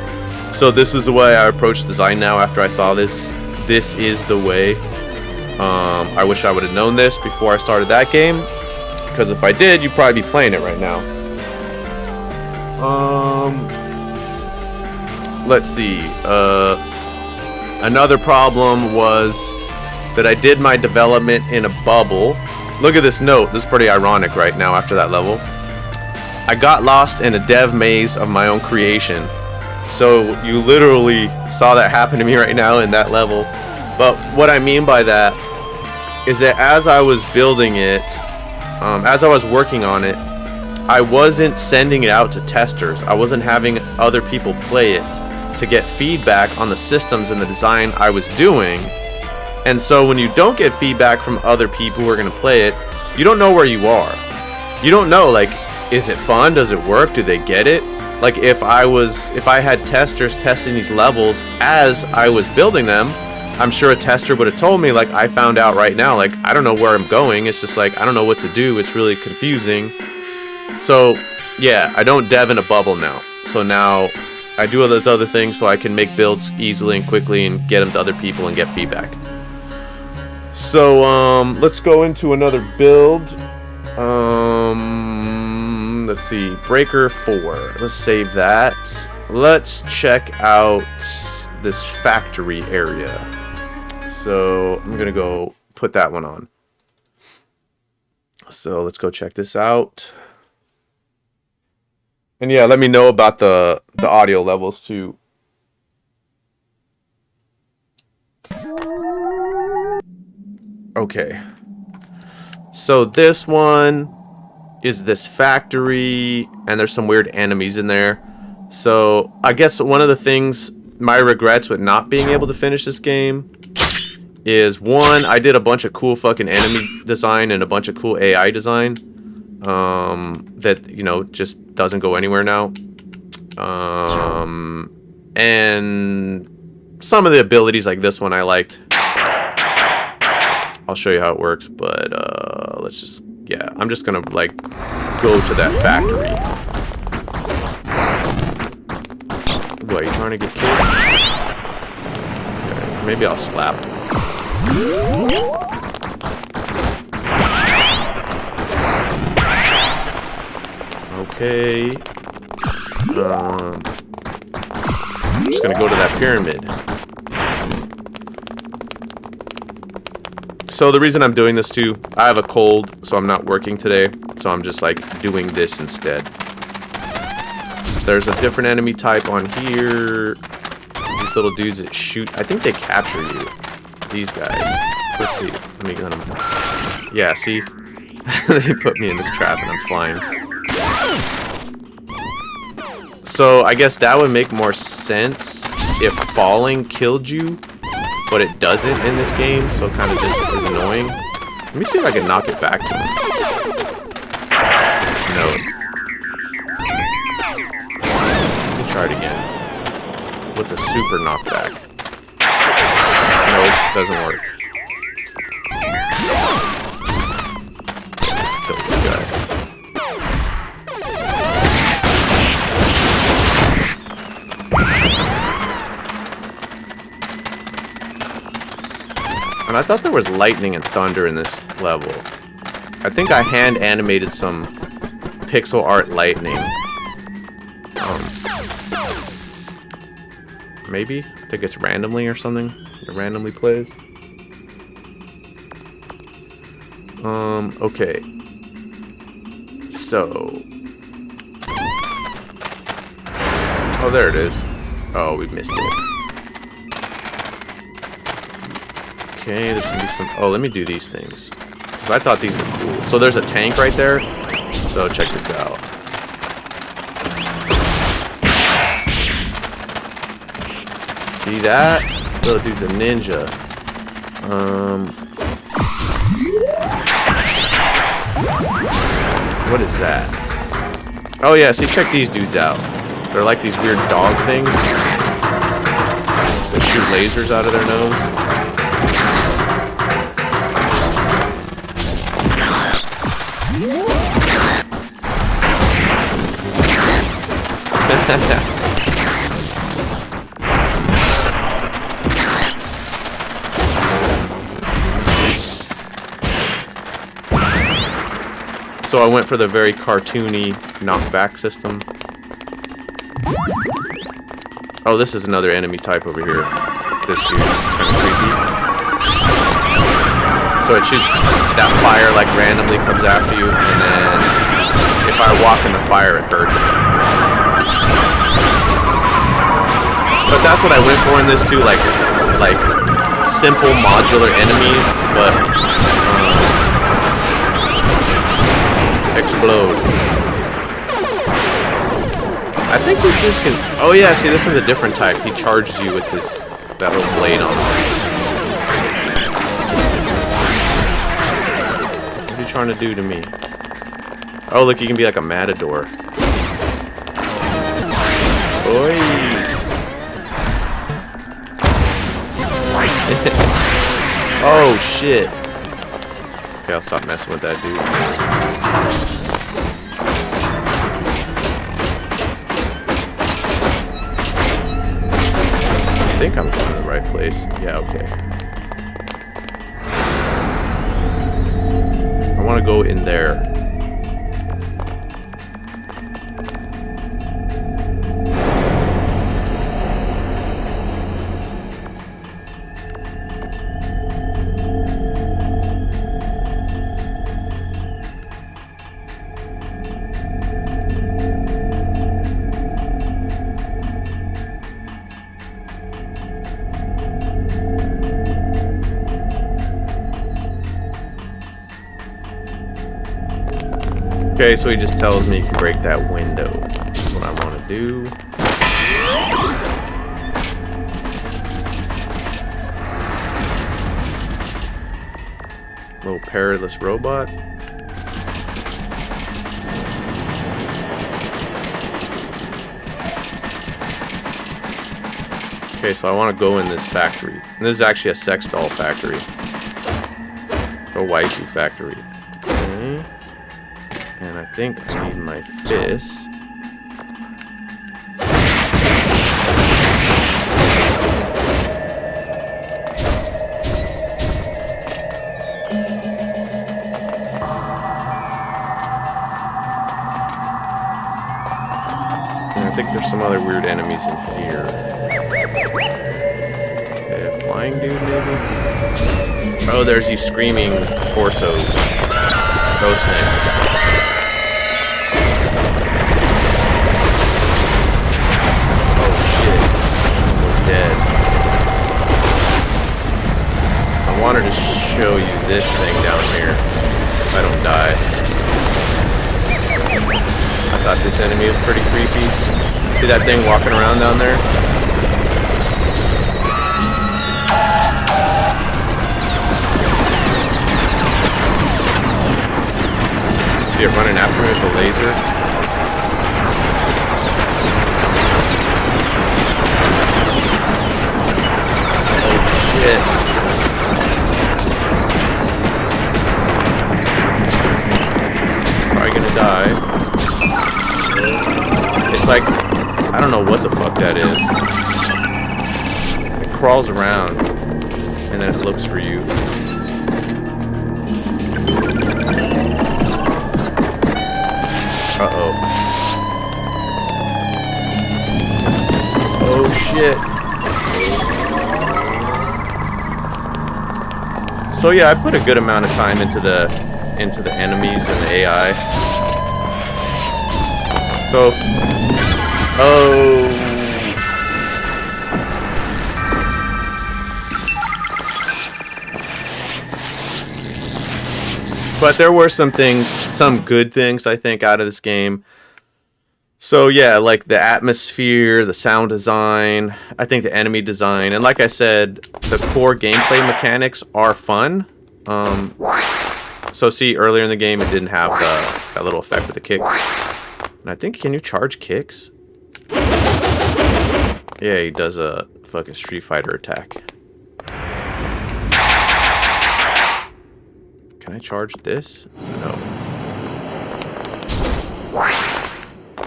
So this is the way I approach design now after I saw this. This is the way. I wish I would have known this before I started that game, because if I did, you'd probably be playing it right now. Let's see. Another problem was that I did my development in a bubble. Look at this note. This is pretty ironic right now after that level. I got lost in a dev maze of my own creation. So you literally saw that happen to me right now in that level. But what I mean by that is that as I was building it, as I was working on it, I wasn't sending it out to testers. I wasn't having other people play it to get feedback on the systems and the design I was doing. And so when you don't get feedback from other people who are going to play it, you don't know where you are. You don't know, like, is it fun? Does it work? Do they get it? Like, if I had testers testing these levels as I was building them, I'm sure a tester would have told me, like, I found out right now, like, I don't know where I'm going. It's just like, I don't know what to do. It's really confusing. So, yeah, I don't dev in a bubble now. So now I do all those other things so I can make builds easily and quickly and get them to other people and get feedback. So, let's go into another build. Let's see, Breaker 4. Let's save that. Let's check out this factory area. So, I'm gonna go put that one on. So, let's go check this out. And yeah, let me know about the audio levels too. Okay. So this one is this factory, and there's some weird enemies in there. So I guess one of the things, my regrets with not being able to finish this game is, one, I did a bunch of cool fucking enemy design and a bunch of cool AI design that, you know, just doesn't go anywhere now. And some of the abilities like this one I liked. I'll show you how it works, but let's just, yeah, I'm just gonna like go to that factory. What, are you trying to get killed? Okay, maybe I'll slap him. Okay. I'm just gonna go to that pyramid. So the reason I'm doing this too, I have a cold, so I'm not working today, so I'm just like doing this instead. There's a different enemy type on here. These little dudes that shoot, I think they capture you. These guys. Let's see. Let me get them. Yeah, see? They put me in this trap and I'm flying. So I guess that would make more sense if falling killed you, but it doesn't in this game, so it kind of just is annoying. Let me see if I can knock it back to him. No. Let me try it again. With the super knockback. Nope, doesn't work. Kill this guy. And I thought there was lightning and thunder in this level. I think I hand animated some pixel art lightning. Maybe? I think it's randomly or something. It randomly plays. Okay. So. Oh, there it is. Oh, we missed it. Okay, there's gonna be some... Oh, let me do these things. Because I thought these were cool. So there's a tank right there. So check this out. See that? Little dude's a ninja. What is that? Oh yeah, see, check these dudes out. They're like these weird dog things. They shoot lasers out of their nose. So I went for the very cartoony knockback system. Oh, this is another enemy type over here. This dude, kind of creepy. So it shoots that fire like randomly comes after you, and then if I walk in the fire, it hurts me. But that's what I went for in this too, like simple modular enemies, but explode. I think these dudes can... Oh yeah, see, this is a different type. He charges you with that little blade on him. What are you trying to do to me? Oh, look, you can be like a matador. Oi! Oh, shit. Okay, I'll stop messing with that dude. I think I'm going to the right place. Yeah, okay. I want to go in there. Okay, so he just tells me he can break that window. That's what I want to do. Little perilous robot. Okay, so I want to go in this factory. And this is actually a sex doll factory. It's a waifu factory. Okay. And I think I need my fist. And I think there's some other weird enemies in here. Okay, a flying dude maybe? Oh, there's these screaming torsos. Ghost snakes. Dead. I wanted to show you this thing down here. If I don't die. I thought this enemy was pretty creepy. See that thing walking around down there? See it running after me with the laser? Shit. Probably gonna die. It's like, I don't know what the fuck that is. It crawls around and then it looks for you. Uh-oh. Oh shit. So yeah, I put a good amount of time into the enemies and the AI. So, oh, but there were some good things I think out of this game. So yeah, like the atmosphere, the sound design, I think the enemy design, and like I said, the core gameplay mechanics are fun. So see, earlier in the game, it didn't have that little effect with the kick. And I think, can you charge kicks? Yeah, he does a fucking Street Fighter attack. Can I charge this? No.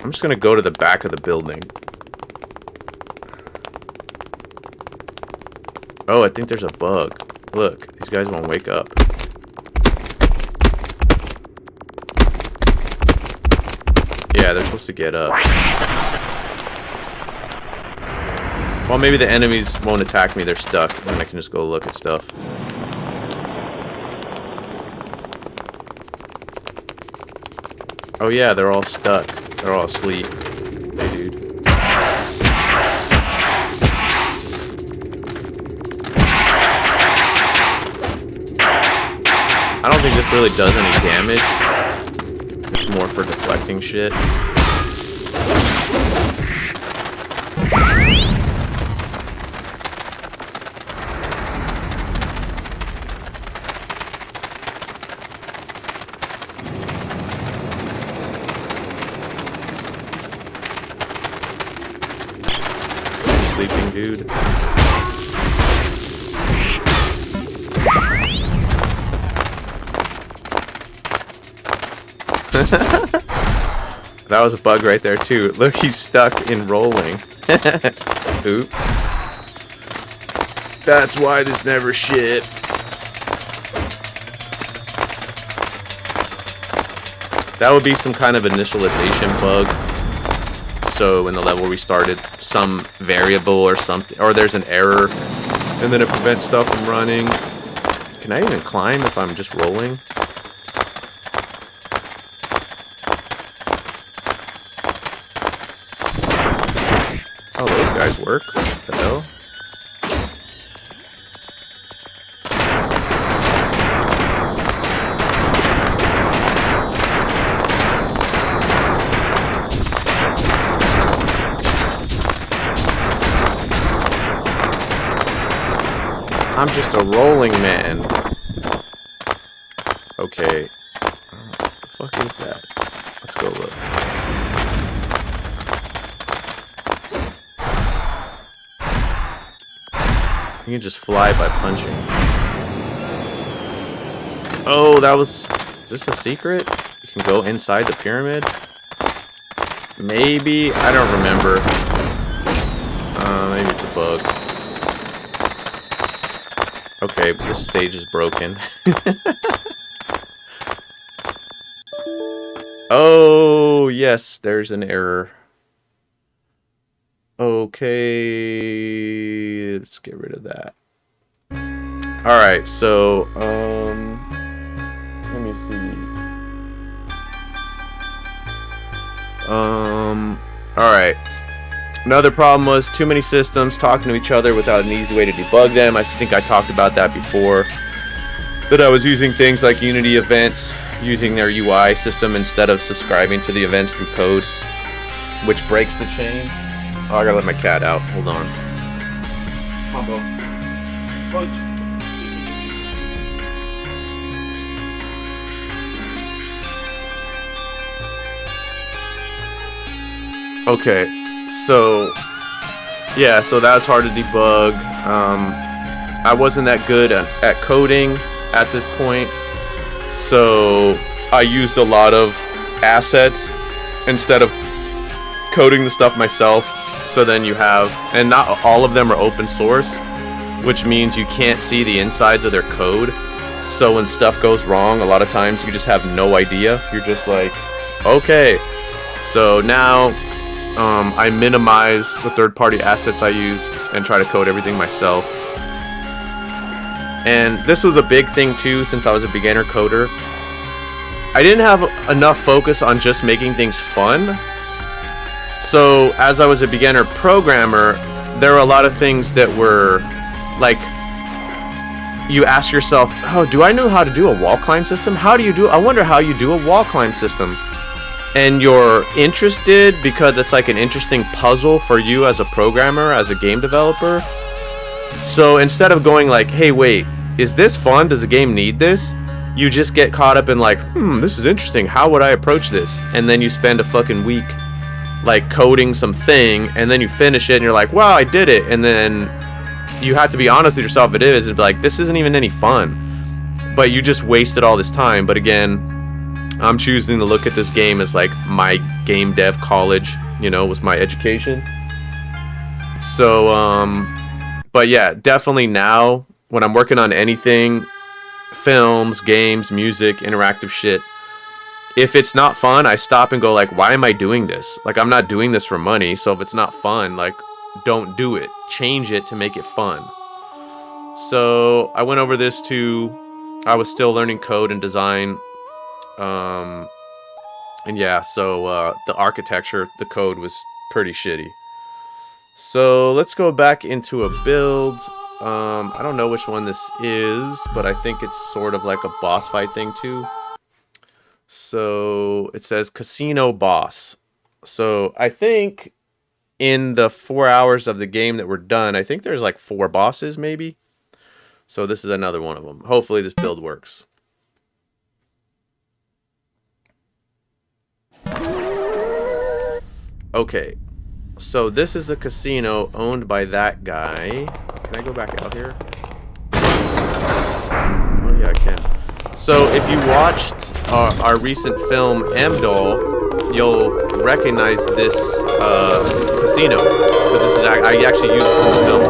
I'm just gonna go to the back of the building. Oh, I think there's a bug. Look, these guys won't wake up. Yeah, they're supposed to get up. Well, maybe the enemies won't attack me, they're stuck, and I can just go look at stuff. Oh yeah, they're all stuck. They're all asleep. Hey, dude. I don't think this really does any damage. It's more for deflecting shit. Sleeping dude. That was a bug right there too. Look, he's stuck in rolling. Oops. That's why this never shit. That would be some kind of initialization bug. So in the level we started, some variable or something, or there's an error, and then it prevents stuff from running. Can I even climb if I'm just rolling? Oh, those guys work. What the hell? I'm just a rolling man. Okay. What the fuck is that? Let's go look. You can just fly by punching. Oh, that was... Is this a secret? You can go inside the pyramid? Maybe? I don't remember. Maybe it's a bug. Okay, this stage is broken. Oh, yes, there's an error. Okay, let's get rid of that. Alright, so, let me see. Alright. Another problem was too many systems talking to each other without an easy way to debug them. I think I talked about that before. That I was using things like Unity events, using their UI system instead of subscribing to the events through code, which breaks the chain. Oh, I gotta let my cat out. Hold on. Come on, Bo. Okay, so yeah, so that's hard to debug. I wasn't that good at coding at this point, so I used a lot of assets instead of coding the stuff myself. So then you have, and not all of them are open source, which means you can't see the insides of their code. So when stuff goes wrong, a lot of times you just have no idea. You're just like, okay. So now I minimize the third-party assets I use and try to code everything myself. And this was a big thing too, since I was a beginner coder. I didn't have enough focus on just making things fun. So as I was a beginner programmer, there were a lot of things that were like, you ask yourself, oh, do I know how to do a wall climb system? How do you do, I wonder how you do a wall climb system. And you're interested because it's like an interesting puzzle for you as a programmer, as a game developer. So instead of going like, hey, wait, is this fun? Does the game need this? You just get caught up in like, this is interesting. How would I approach this? And then you spend a fucking week like coding something, and then you finish it and you're like, wow, I did it. And then you have to be honest with yourself, it is, and be like, this isn't even any fun. But you just wasted all this time. But again, I'm choosing to look at this game as like my game dev college, you know, was my education. So, but yeah, definitely now when I'm working on anything, films, games, music, interactive shit, if it's not fun, I stop and go like, why am I doing this? Like, I'm not doing this for money. So if it's not fun, like, don't do it. Change it to make it fun. So I went over this too. I was still learning code and design. And yeah, so the architecture, the code was pretty shitty. So let's go back into a build. I don't know which one this is, but I think it's sort of like a boss fight thing too. So it says casino boss. So I think in the 4 hours of the game that we're done, I think there's like 4 bosses maybe. So this is another one of them. Hopefully this build works. Okay, so this is a casino owned by that guy. Can I go back out here? Oh yeah, I can. So if you watched our recent film M-Doll, you'll recognize this casino, because this is, I actually used this in the film.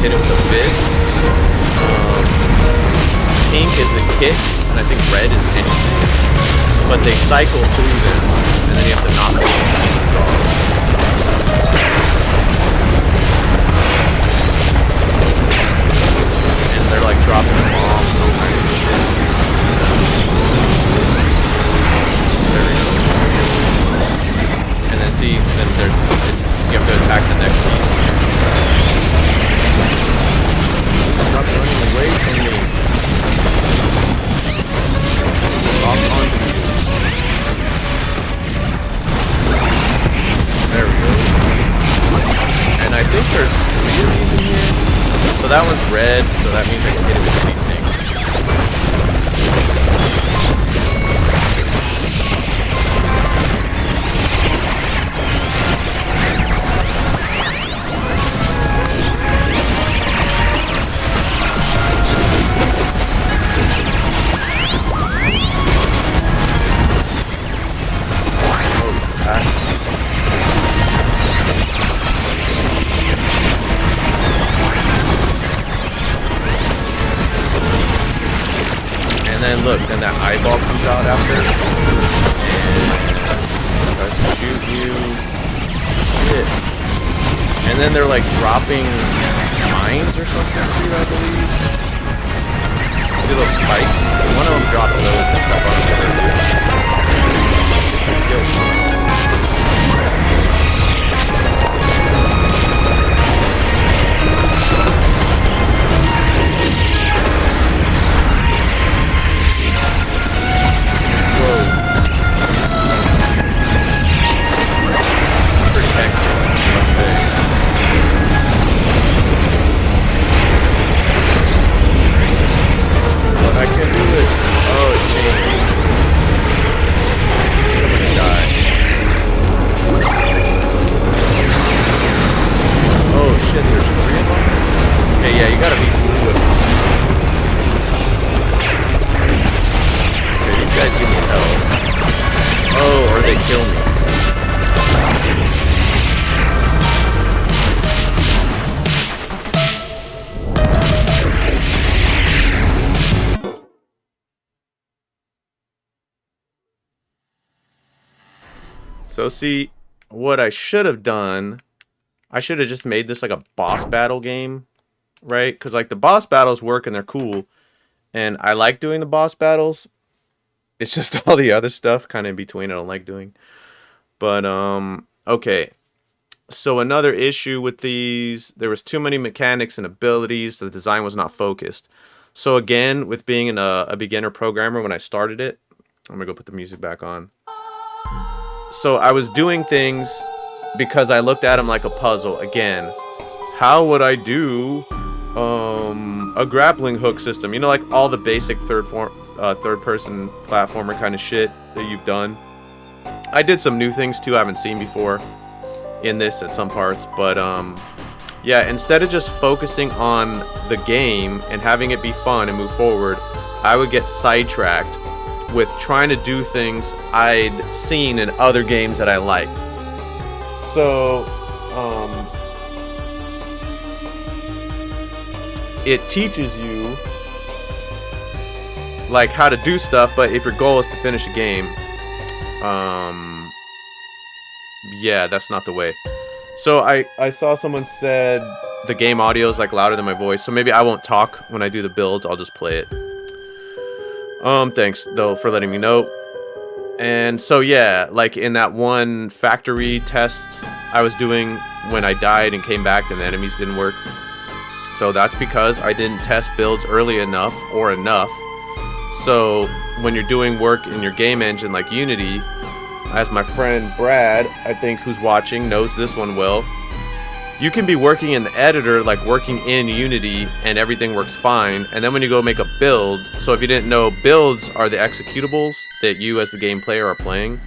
hit it with a fist. Pink is it kicks, and I think red is anything. But they cycle through them, and then you have to knock them off. And they're like dropping bombs and all kinds of shit. There we go. And then see, then there's, you have to attack the next piece. Stop running away from me. Lock onto you. There we go. And I think there's 3 of these in here. So that one's red, so that means I can hit it with anything. And then look, then that eyeball comes out after, and tries to shoot you. Shit. And then they're like dropping mines or something to you, I believe. See those spikes? One of them drops those and stuff on it. I can do it. Oh, it changed. Somebody died. Oh shit, there's 3 of them? Okay, yeah, you gotta be cool with them. Okay, these guys give me hell. Oh, or they kill me. So see, what I should have done, I should have just made this like a boss battle game, right? Because like the boss battles work and they're cool, and I like doing the boss battles. It's just all the other stuff kind of in between I don't like doing. But okay. So another issue with these, there was too many mechanics and abilities. The design was not focused. So again, with being a beginner programmer when I started it, I'm gonna go put the music back on. So I was doing things because I looked at them like a puzzle. Again, how would I do a grappling hook system? You know, like all the basic third-person platformer kind of shit that you've done. I did some new things too I haven't seen before in this at some parts. But yeah, instead of just focusing on the game and having it be fun and move forward, I would get sidetracked with trying to do things I'd seen in other games that I liked. So, it teaches you like how to do stuff, but if your goal is to finish a game, yeah, that's not the way. So I saw someone said the game audio is like louder than my voice, so maybe I won't talk when I do the builds, I'll just play it. Thanks though for letting me know. And so yeah, like in that one factory test I was doing when I died and came back and the enemies didn't work. So that's because I didn't test builds early enough or enough. So when you're doing work in your game engine like Unity, as my friend Brad, I think who's watching knows this one well, you can be working in the editor, like working in Unity, and everything works fine. And then when you go make a build, so if you didn't know, builds are the executables that you as the game player are playing.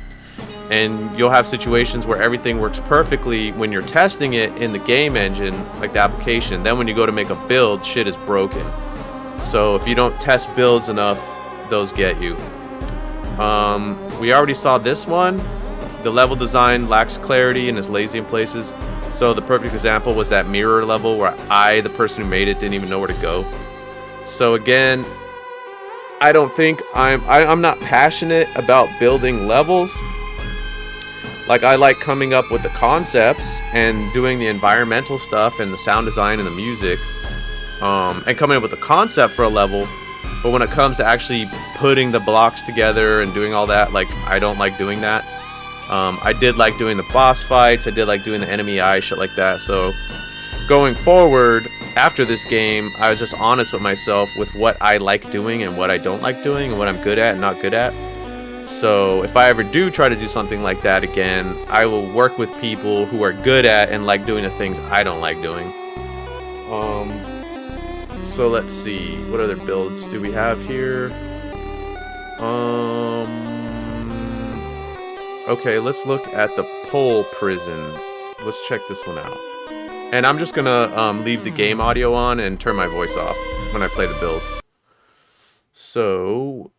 And you'll have situations where everything works perfectly when you're testing it in the game engine, like the application. Then when you go to make a build, shit is broken. So if you don't test builds enough, those get you. We already saw this one. The level design lacks clarity and is lazy in places. So the perfect example was that mirror level where I, the person who made it, didn't even know where to go. So again, I don't think I'm not passionate about building levels. Like, I like coming up with the concepts and doing the environmental stuff and the sound design and the music, and coming up with the concept for a level. But when it comes to actually putting the blocks together and doing all that, like, I don't like doing that. I did like doing the boss fights. I did like doing the enemy eye, shit like that. So going forward, after this game, I was just honest with myself with what I like doing and what I don't like doing and what I'm good at and not good at. So if I ever do try to do something like that again, I will work with people who are good at and like doing the things I don't like doing. So let's see, what other builds do we have here? Okay, let's look at the pole prison. Let's check this one out. And I'm just gonna leave the game audio on and turn my voice off when I play the build. So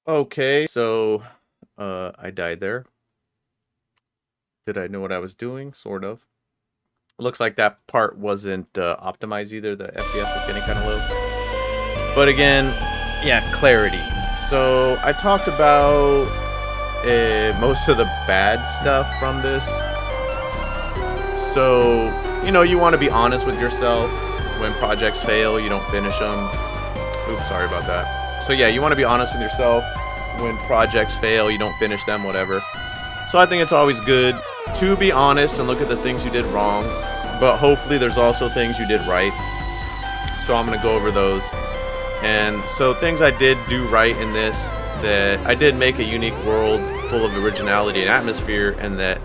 Okay, so I died there. Did I know what I was doing? Sort of. Looks like that part wasn't optimized either. The FPS was getting kind of low. But again, yeah, clarity. So I talked about most of the bad stuff from this. So, you know, you want to be honest with yourself. When projects fail, you don't finish them. Oops, sorry about that. So yeah, you want to be honest with yourself. When projects fail, you don't finish them, whatever. So I think it's always good to be honest and look at the things you did wrong. But hopefully there's also things you did right. So I'm going to go over those. And so things I did do right in this, that I did make a unique world full of originality and atmosphere, and that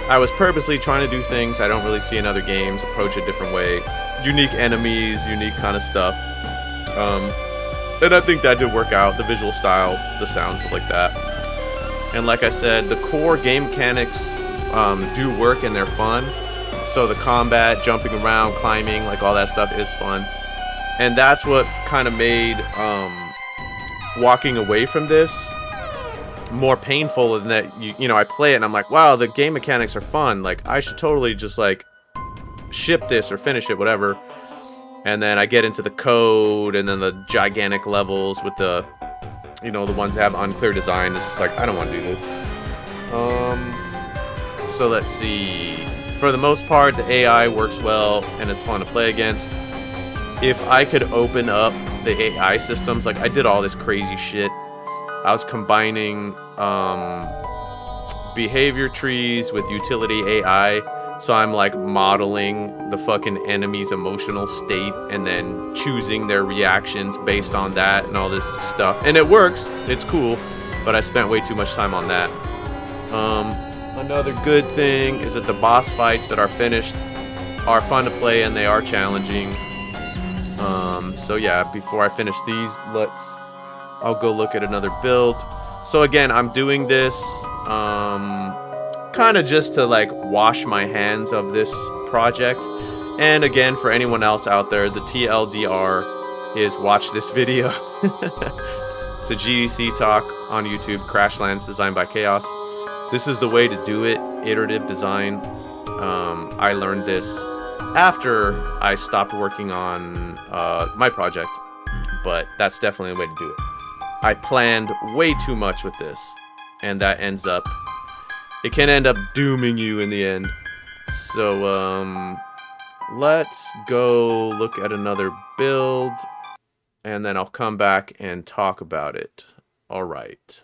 I was purposely trying to do things I don't really see in other games, approach a different way, unique enemies, unique kind of stuff. And I think that did work out, the visual style, the sound, stuff like that. And like I said, the core game mechanics do work and they're fun. So the combat, jumping around, climbing, like all that stuff is fun. And that's what kind of made walking away from this more painful, in that you know, I play it and I'm like, wow, the game mechanics are fun. Like, I should totally just like ship this or finish it, whatever. And then I get into the code and then the gigantic levels with the, you know, the ones that have unclear design. It's just like, I don't want to do this. So let's see. For the most part, the AI works well and it's fun to play against. If I could open up the AI systems, like I did all this crazy shit. I was combining behavior trees with utility AI. So I'm like modeling the fucking enemy's emotional state and then choosing their reactions based on that and all this stuff. And it works. It's cool. But I spent way too much time on that. Another good thing is that the boss fights that are finished are fun to play and they are challenging. So yeah, before I finish these, I'll go look at another build. So again, I'm doing this kind of just to like wash my hands of this project. And again, for anyone else out there, the TLDR is watch this video. It's a GDC talk on YouTube, Crashlands designed by Chaos. This is the way to do it, iterative design. I learned this after I stopped working on my project, but that's definitely the way to do it. I planned way too much with this, and that it can end up dooming you in the end. So let's go look at another build, and then I'll come back and talk about it. All right.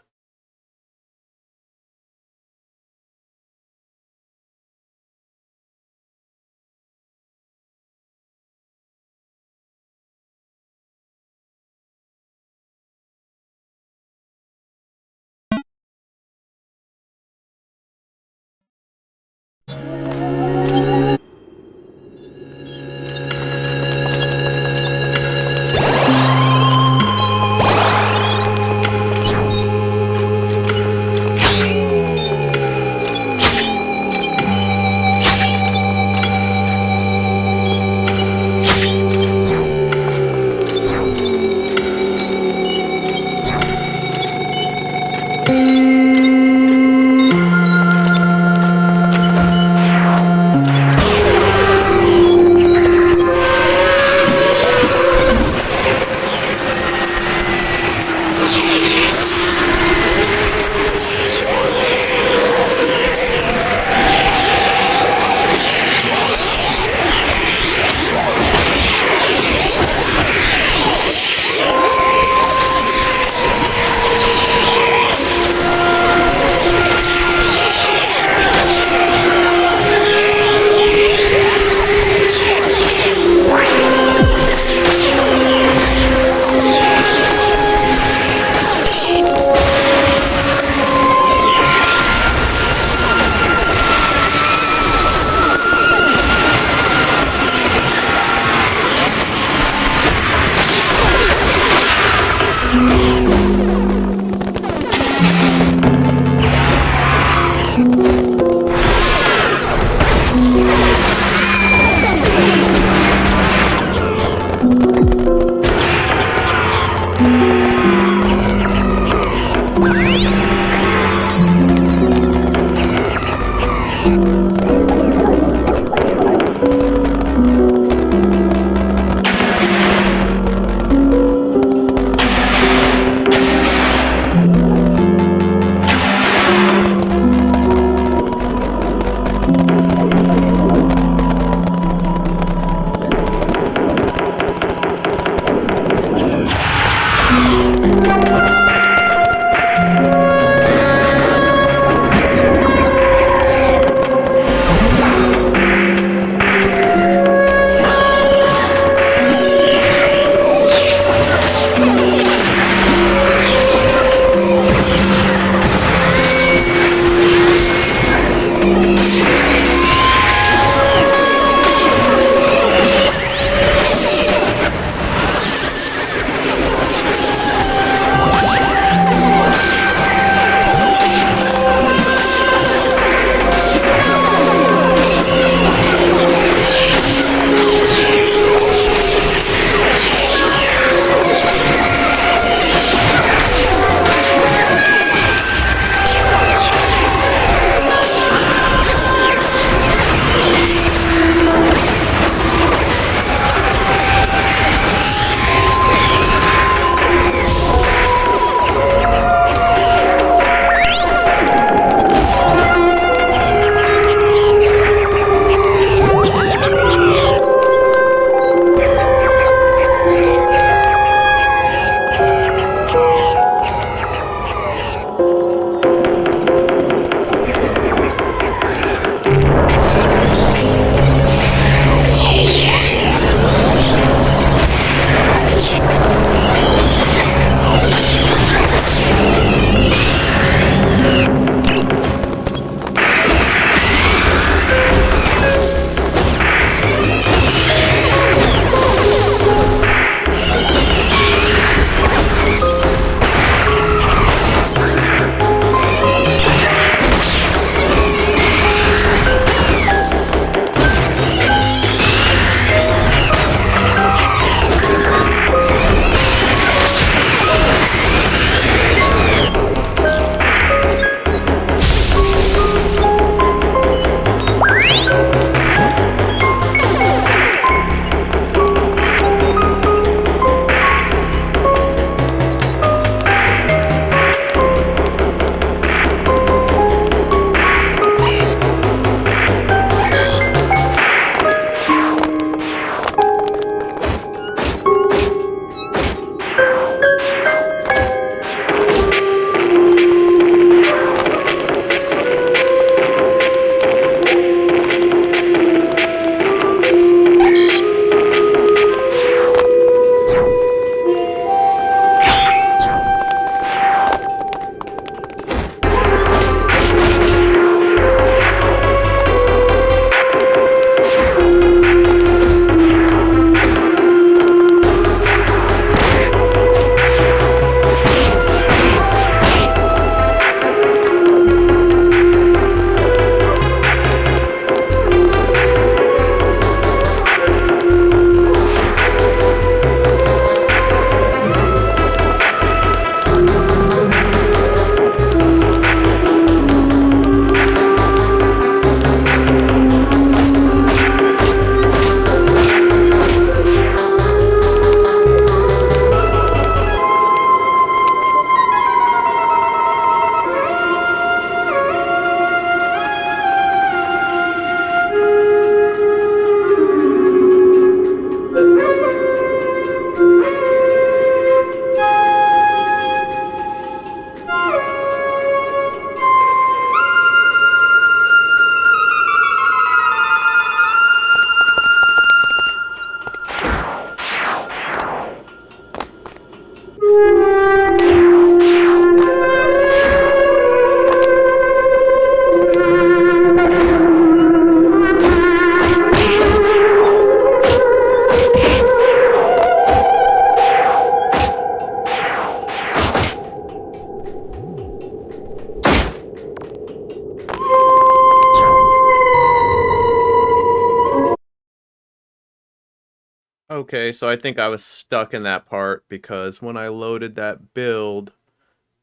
Okay, so I think I was stuck in that part because when I loaded that build,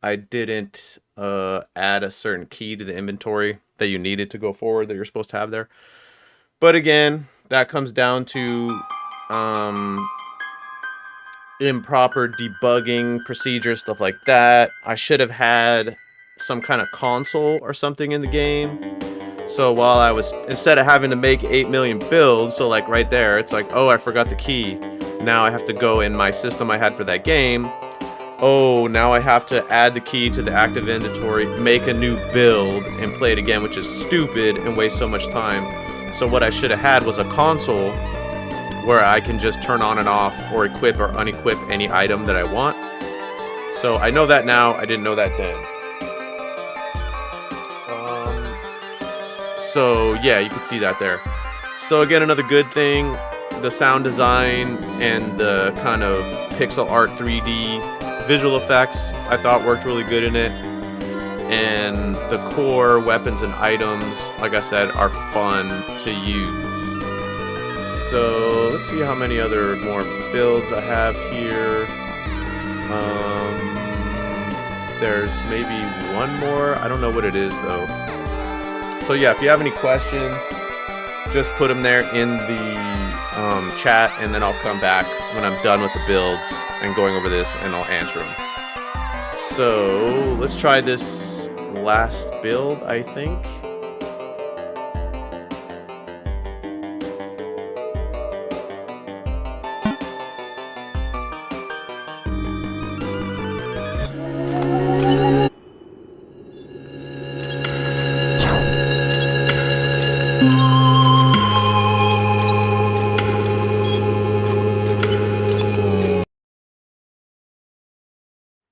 I didn't add a certain key to the inventory that you needed to go forward that you're supposed to have there. But again, that comes down to um, improper debugging procedures, stuff like that. I should have had some kind of console or something in the game. So while I was, instead of having to make 8 million builds, so like right there, it's like, oh, I forgot the key. Now I have to go in my system I had for that game. Oh, now I have to add the key to the active inventory, make a new build, and play it again, which is stupid and waste so much time. So what I should have had was a console where I can just turn on and off or equip or unequip any item that I want. So I know that now. I didn't know that then. So yeah, you can see that there. So again, another good thing, the sound design and the kind of pixel art 3D visual effects I thought worked really good in it. And the core weapons and items, like I said, are fun to use. So let's see how many other more builds I have here. There's maybe one more. I don't know what it is though. So yeah, if you have any questions, just put them there in the chat, and then I'll come back when I'm done with the builds and going over this, and I'll answer them. So let's try this last build, I think.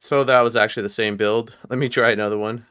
So that was actually the same build. Let me try another one.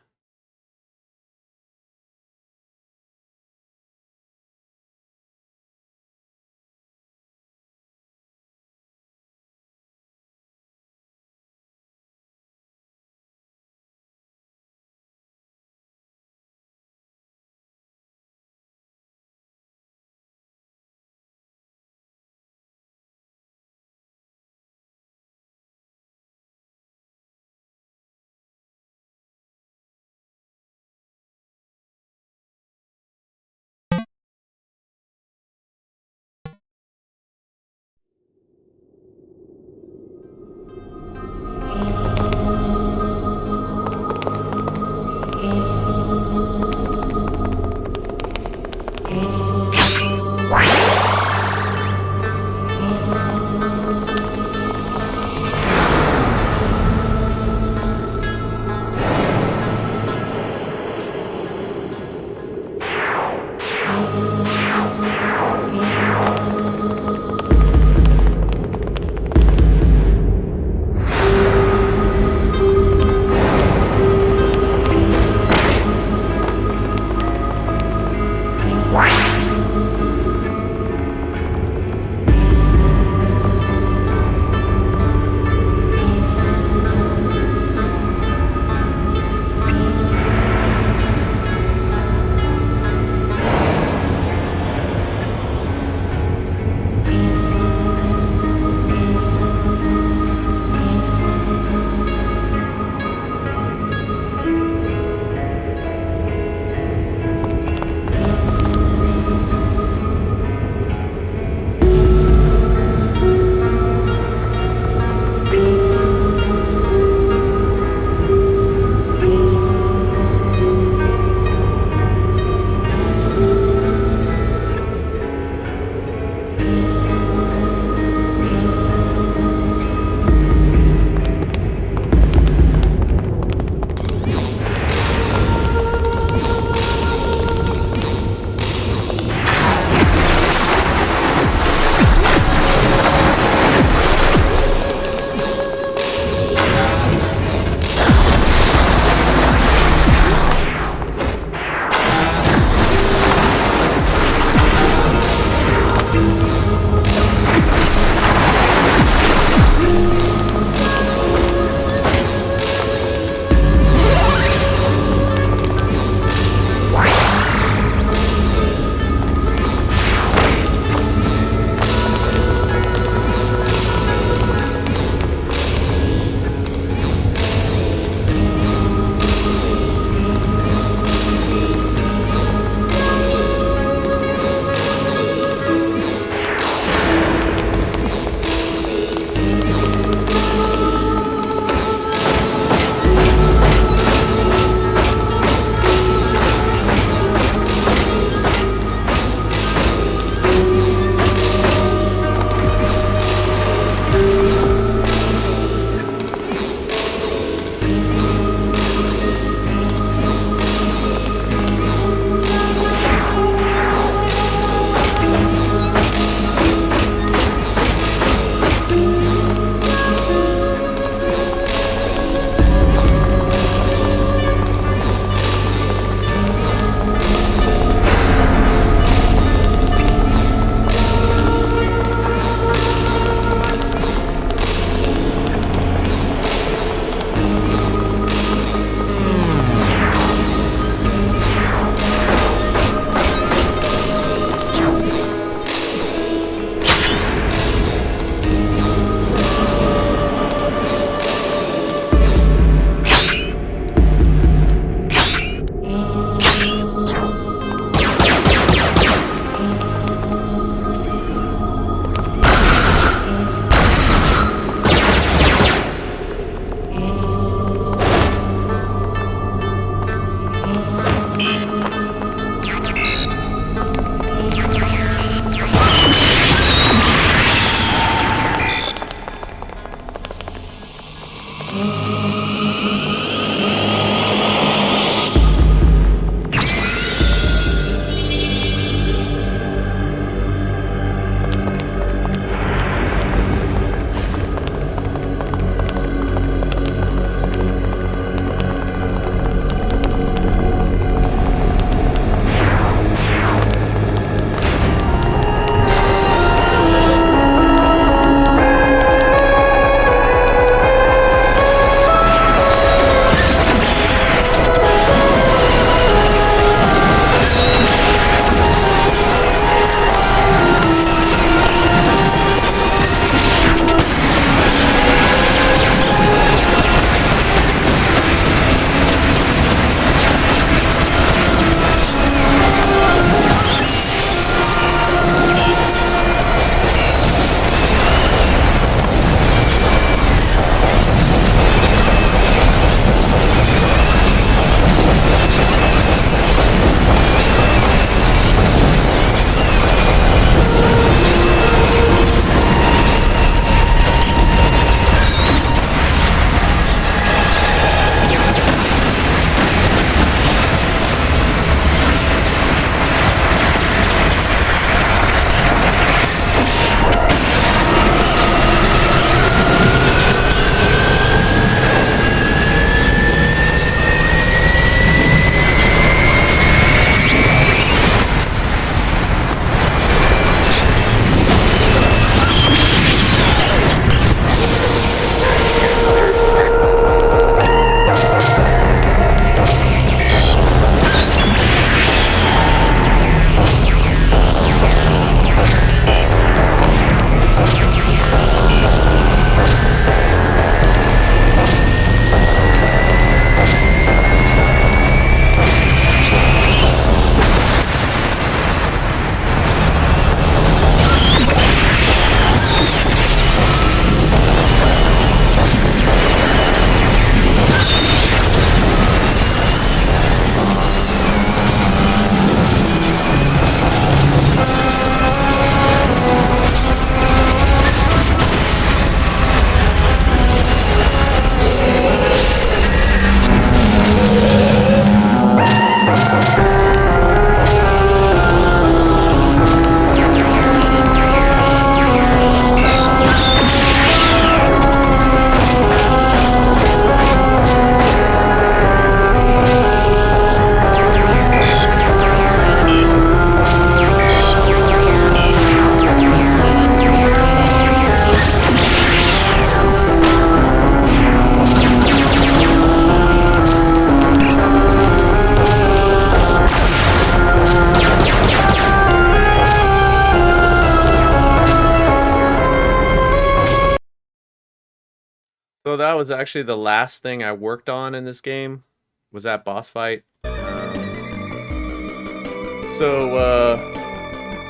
So that was actually the last thing I worked on in this game, was that boss fight.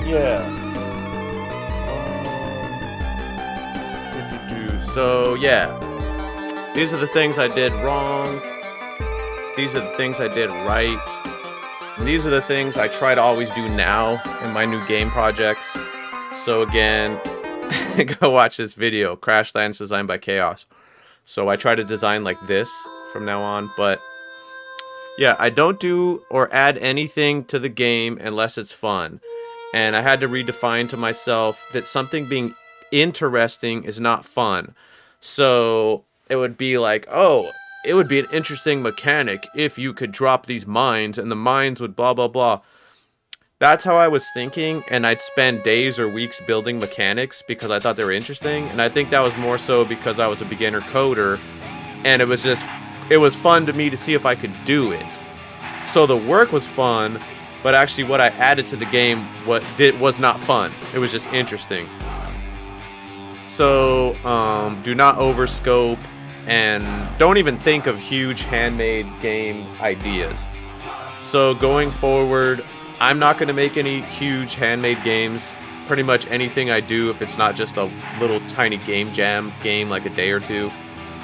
Yeah. So yeah, these are the things I did wrong. These are the things I did right. And these are the things I try to always do now in my new game projects. So again, go watch this video, Crash Lands designed by Chaos. So I try to design like this from now on, but yeah, I don't do or add anything to the game unless it's fun. And I had to redefine to myself that something being interesting is not fun. So it would be like, oh, it would be an interesting mechanic if you could drop these mines and the mines would blah blah blah. That's how I was thinking, and I'd spend days or weeks building mechanics because I thought they were interesting. And I think that was more so because I was a beginner coder, and it was fun to me to see if I could do it. So the work was fun, but actually what I added to the game was not fun. It was just interesting. So do not overscope, and don't even think of huge handmade game ideas. So going forward, I'm not going to make any huge handmade games. Pretty much anything I do, if it's not just a little tiny game jam game like a day or two,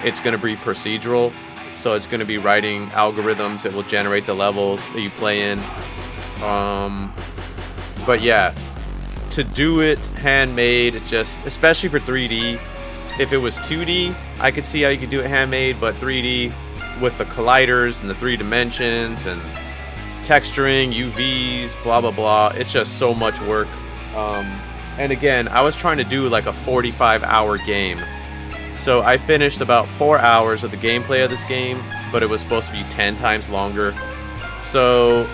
it's going to be procedural. So it's going to be writing algorithms that will generate the levels that you play in. But yeah, to do it handmade, it's just, especially for 3D, if it was 2D, I could see how you could do it handmade, but 3D with the colliders and the 3 dimensions and texturing, UVs, blah blah blah, it's just so much work. And again, I was trying to do like a 45-hour game, so I finished about 4 hours of the gameplay of this game, but it was supposed to be 10 times longer. So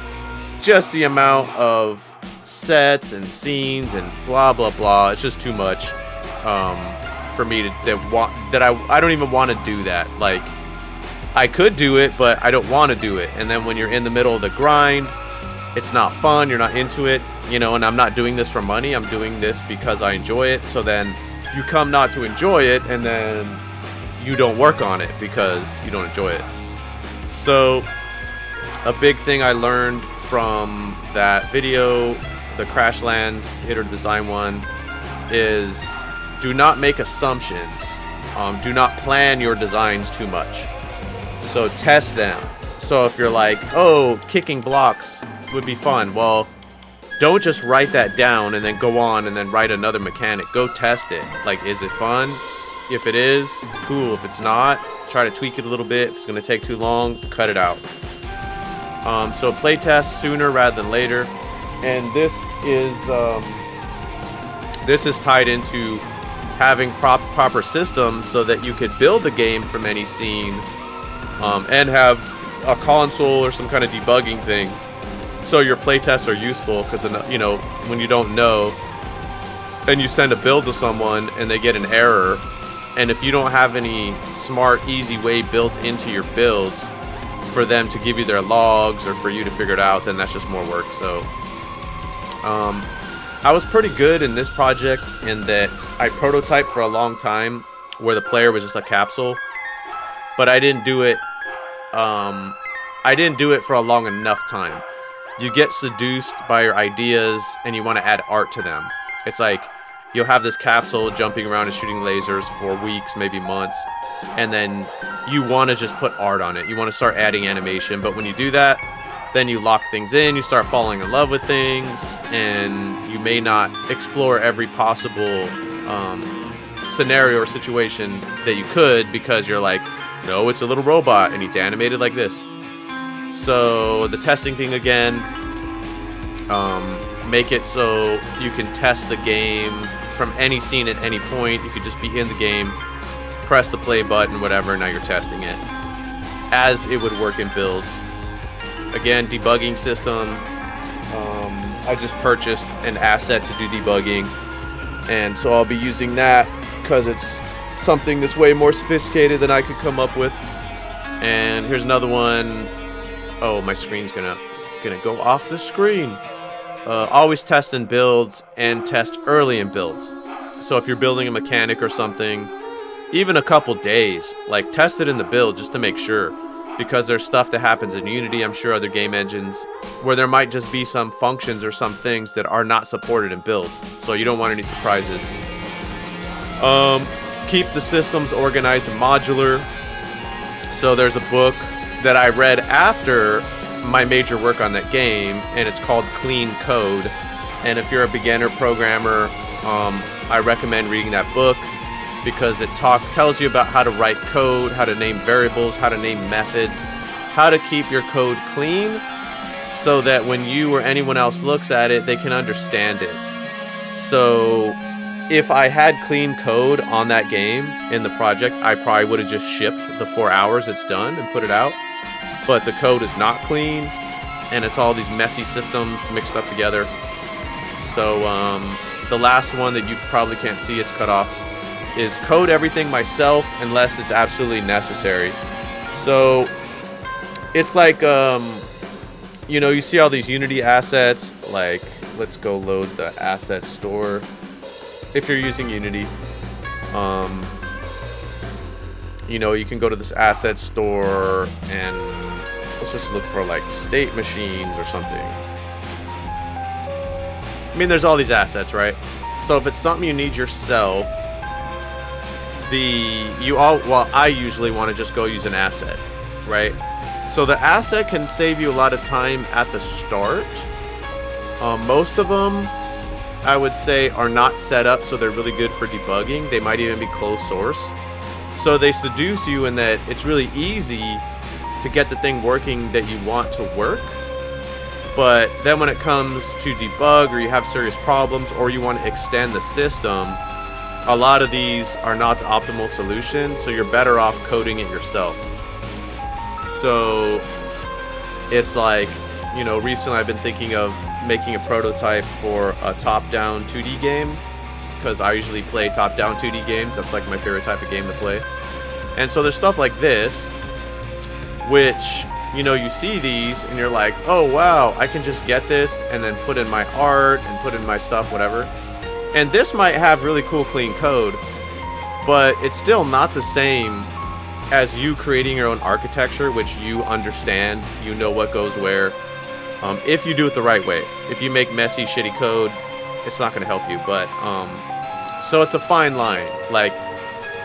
just the amount of sets and scenes and blah blah blah, it's just too much for me to I don't even want to do that. Like, I could do it, but I don't want to do it. And then when you're in the middle of the grind, it's not fun, you're not into it, you know. And I'm not doing this for money, I'm doing this because I enjoy it. So then you come not to enjoy it, and then you don't work on it because you don't enjoy it. So a big thing I learned from that video, the Crashlands iterative design one, is do not make assumptions. Do not plan your designs too much. So test them. So if you're like, oh, kicking blocks would be fun, well, don't just write that down and then go on and then write another mechanic. Go test it. Like, is it fun? If it is, cool. If it's not, try to tweak it a little bit. If it's going to take too long, cut it out. So play test sooner rather than later. And this is tied into having proper systems so that you could build the game from any scene, and have a console or some kind of debugging thing, so your playtests are useful. Because, you know, when you don't know and you send a build to someone and they get an error, and if you don't have any smart, easy way built into your builds for them to give you their logs or for you to figure it out, then that's just more work. So I was pretty good in this project in that I prototyped for a long time where the player was just a capsule, but I didn't do it for a long enough time. You get seduced by your ideas and you want to add art to them. It's like you'll have this capsule jumping around and shooting lasers for weeks, maybe months, and then you want to just put art on it. You want to start adding animation, but when you do that, then you lock things in, you start falling in love with things, and you may not explore every possible scenario or situation that you could, because you're like, no, it's a little robot and it's animated like this. So the testing thing again, make it so you can test the game from any scene at any point. You could just be in the game, press the play button, whatever, now you're testing it as it would work in builds. Again, debugging system. I just purchased an asset to do debugging, and so I'll be using that because it's something that's way more sophisticated than I could come up with. And here's another one. Oh, my screen's gonna go off the screen. Always test in builds and test early in builds. So if you're building a mechanic or something, even a couple days, like, test it in the build just to make sure. Because there's stuff that happens in Unity, I'm sure other game engines, where there might just be some functions or some things that are not supported in builds. So you don't want any surprises. Keep the systems organized and modular. So there's a book that I read after my major work on that game, and it's called Clean Code. And if you're a beginner programmer, I recommend reading that book, because it tells you about how to write code, how to name variables, how to name methods, how to keep your code clean so that when you or anyone else looks at it, they can understand it. So if I had clean code on that game in the project, I probably would have just shipped the 4 hours it's done and put it out. But the code is not clean, and it's all these messy systems mixed up together. So the last one that you probably can't see, it's cut off, is code everything myself unless it's absolutely necessary. So it's like, you know, you see all these Unity assets, like, let's go load the asset store. If you're using Unity, you know, you can go to this asset store and let's just look for like state machines or something. I mean, there's all these assets, right? So if it's something you need yourself, I usually want to just go use an asset, right? So the asset can save you a lot of time at the start. Most of them I would say, are not set up so they're really good for debugging. They might even be closed source. So they seduce you in that it's really easy to get the thing working that you want to work. But then when it comes to debug, or you have serious problems, or you want to extend the system, a lot of these are not the optimal solution, so you're better off coding it yourself. So it's like, you know, recently I've been thinking of making a prototype for a top-down 2D game, because I usually play top-down 2D games. That's like my favorite type of game to play. And so there's stuff like this, which, you know, you see these and you're like, oh wow, I can just get this and then put in my art and put in my stuff, whatever. And this might have really cool clean code, but it's still not the same as you creating your own architecture, which you understand, you know what goes where. If you do it the right way. If you make messy, shitty code, it's not going to help you. But so it's a fine line. Like,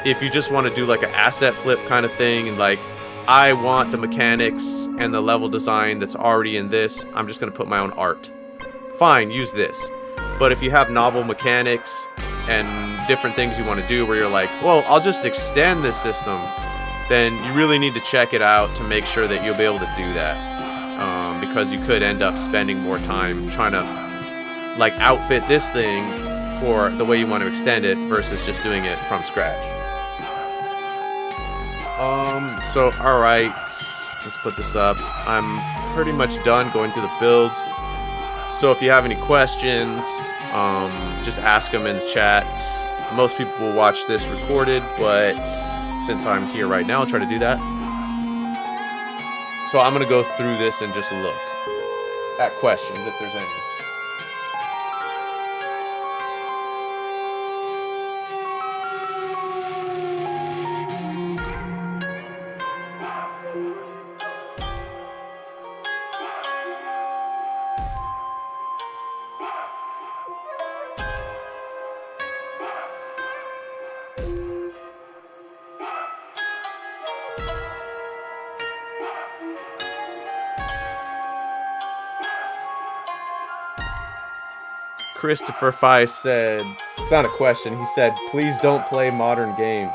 if you just want to do like an asset flip kind of thing, and like, I want the mechanics and the level design that's already in this, I'm just going to put my own art. Fine, use this. But if you have novel mechanics and different things you want to do where you're like, well, I'll just extend this system, then you really need to check it out to make sure that you'll be able to do that. Because you could end up spending more time trying to like outfit this thing for the way you want to extend it versus just doing it from scratch. So alright, let's put this up. I'm pretty much done going through the builds. So if you have any questions, just ask them in the chat. Most people will watch this recorded, but since I'm here right now, I'll try to do that. So I'm going to go through this and just look at questions if there's any. Christopher Fye said, it's not a question, he said, please don't play modern games.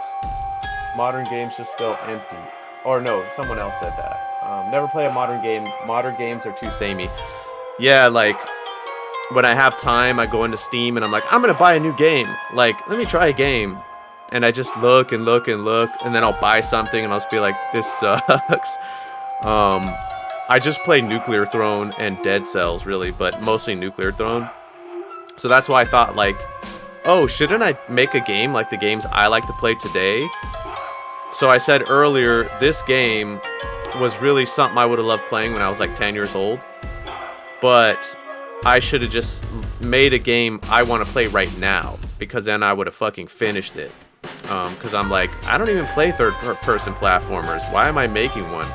Modern games just feel empty. Or no, someone else said that. Never play a modern game. Modern games are too samey. Yeah, like, when I have time, I go into Steam and I'm like, I'm going to buy a new game. Like, let me try a game. And I just look and look and look, and then I'll buy something and I'll just be like, this sucks. I just play Nuclear Throne and Dead Cells, really, but mostly Nuclear Throne. So that's why I thought, like, oh, shouldn't I make a game like the games I like to play today? So I said earlier, this game was really something I would have loved playing when I was like 10 years old. But I should have just made a game I want to play right now, because then I would have fucking finished it. Because I'm like, I don't even play third-person platformers. Why am I making one?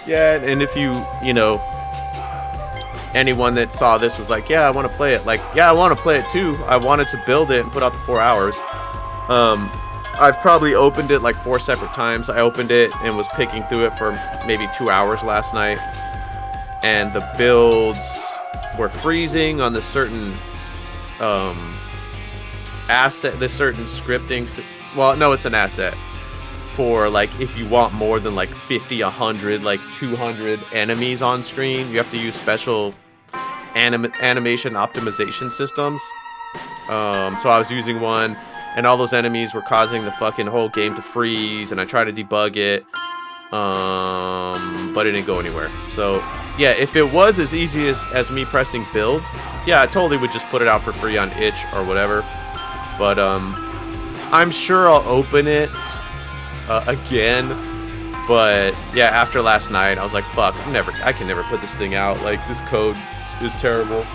Yeah, and if you know, anyone that saw this was like, yeah, I want to play it. Like, yeah, I want to play it too. I wanted to build it and put out the 4 hours. I've probably opened it like 4 separate times. I opened it and was picking through it for maybe 2 hours last night. And the builds were freezing on this certain asset, this certain scripting. Well, no, it's an asset. For like, if you want more than like 50, 100, like 200 enemies on screen, you have to use special animation optimization systems. So I was using one, and all those enemies were causing the fucking whole game to freeze, and I tried to debug it, but it didn't go anywhere. So yeah, if it was as easy as me pressing build, yeah, I totally would just put it out for free on itch or whatever. But I'm sure I'll open it again. But yeah, after last night, I was like, fuck, I can never put this thing out. Like, this code is terrible.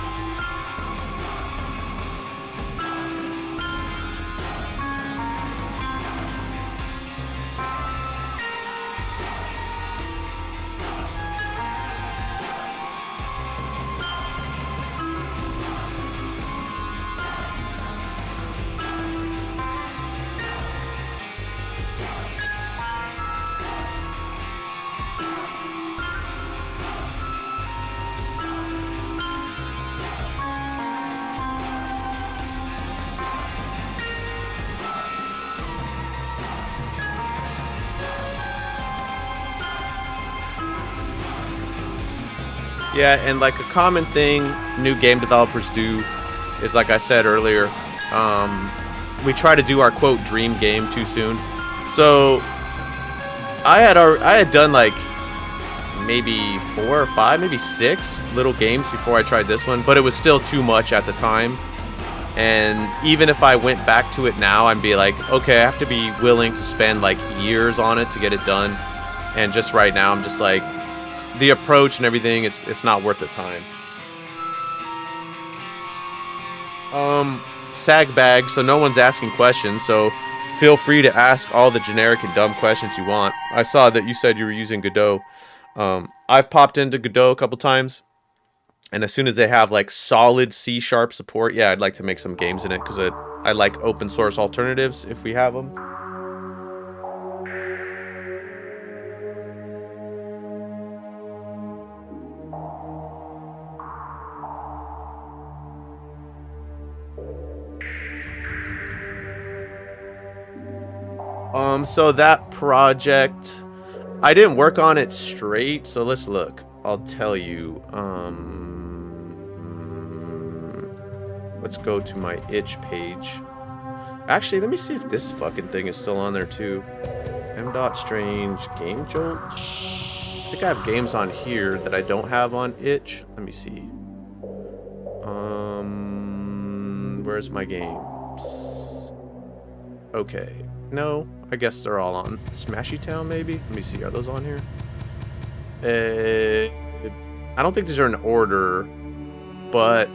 Yeah, and like a common thing new game developers do is, like I said earlier, we try to do our quote dream game too soon. So I had done like maybe 4 or 5, maybe 6 little games before I tried this one, but it was still too much at the time. And even if I went back to it now, I'd be like, okay, I have to be willing to spend like years on it to get it done. And just right now, I'm just like, the approach and everything, it's not worth the time. Sag bag, so no one's asking questions, so feel free to ask all the generic and dumb questions you want. I saw that you said you were using Godot. I've popped into Godot a couple times, and as soon as they have like solid C# support, yeah, I'd like to make some games in it, because I like open source alternatives if we have them. So that project, I didn't work on it straight, so let's look. I'll tell you. Let's go to my itch page. Actually, let me see if this fucking thing is still on there too. M.Strange Game Jolt. I think I have games on here that I don't have on itch. Let me see. Where's my games? Okay. No, I guess they're all on Smashy Town, maybe? Let me see, are those on here? I don't think these are in order, but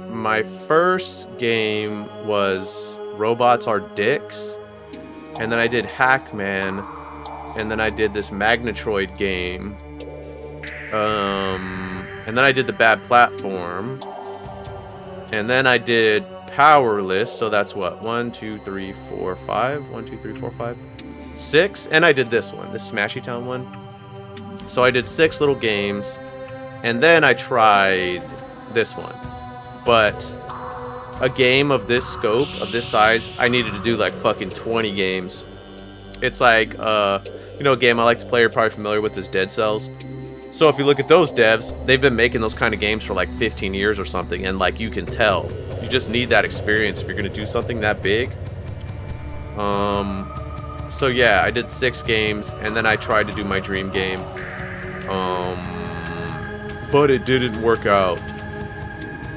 my first game was Robots Are Dicks, and then I did Hackman, and then I did this Magnetroid game, and then I did the Bad Platform, and then I did Powerless, so that's what, 1, 2, 3, 4, 5, 1, 2, 3, 4, 5, 6, and I did this one, this Smashy Town one. So I did 6 little games, and then I tried this one. But a game of this scope, of this size, I needed to do like fucking 20 games. It's like, you know, a game I like to play, you're probably familiar with, is Dead Cells. So if you look at those devs, they've been making those kind of games for like 15 years or something, and like you can tell, you just need that experience if you're gonna do something that big. So yeah, I did 6 games, and then I tried to do my dream game, but it didn't work out.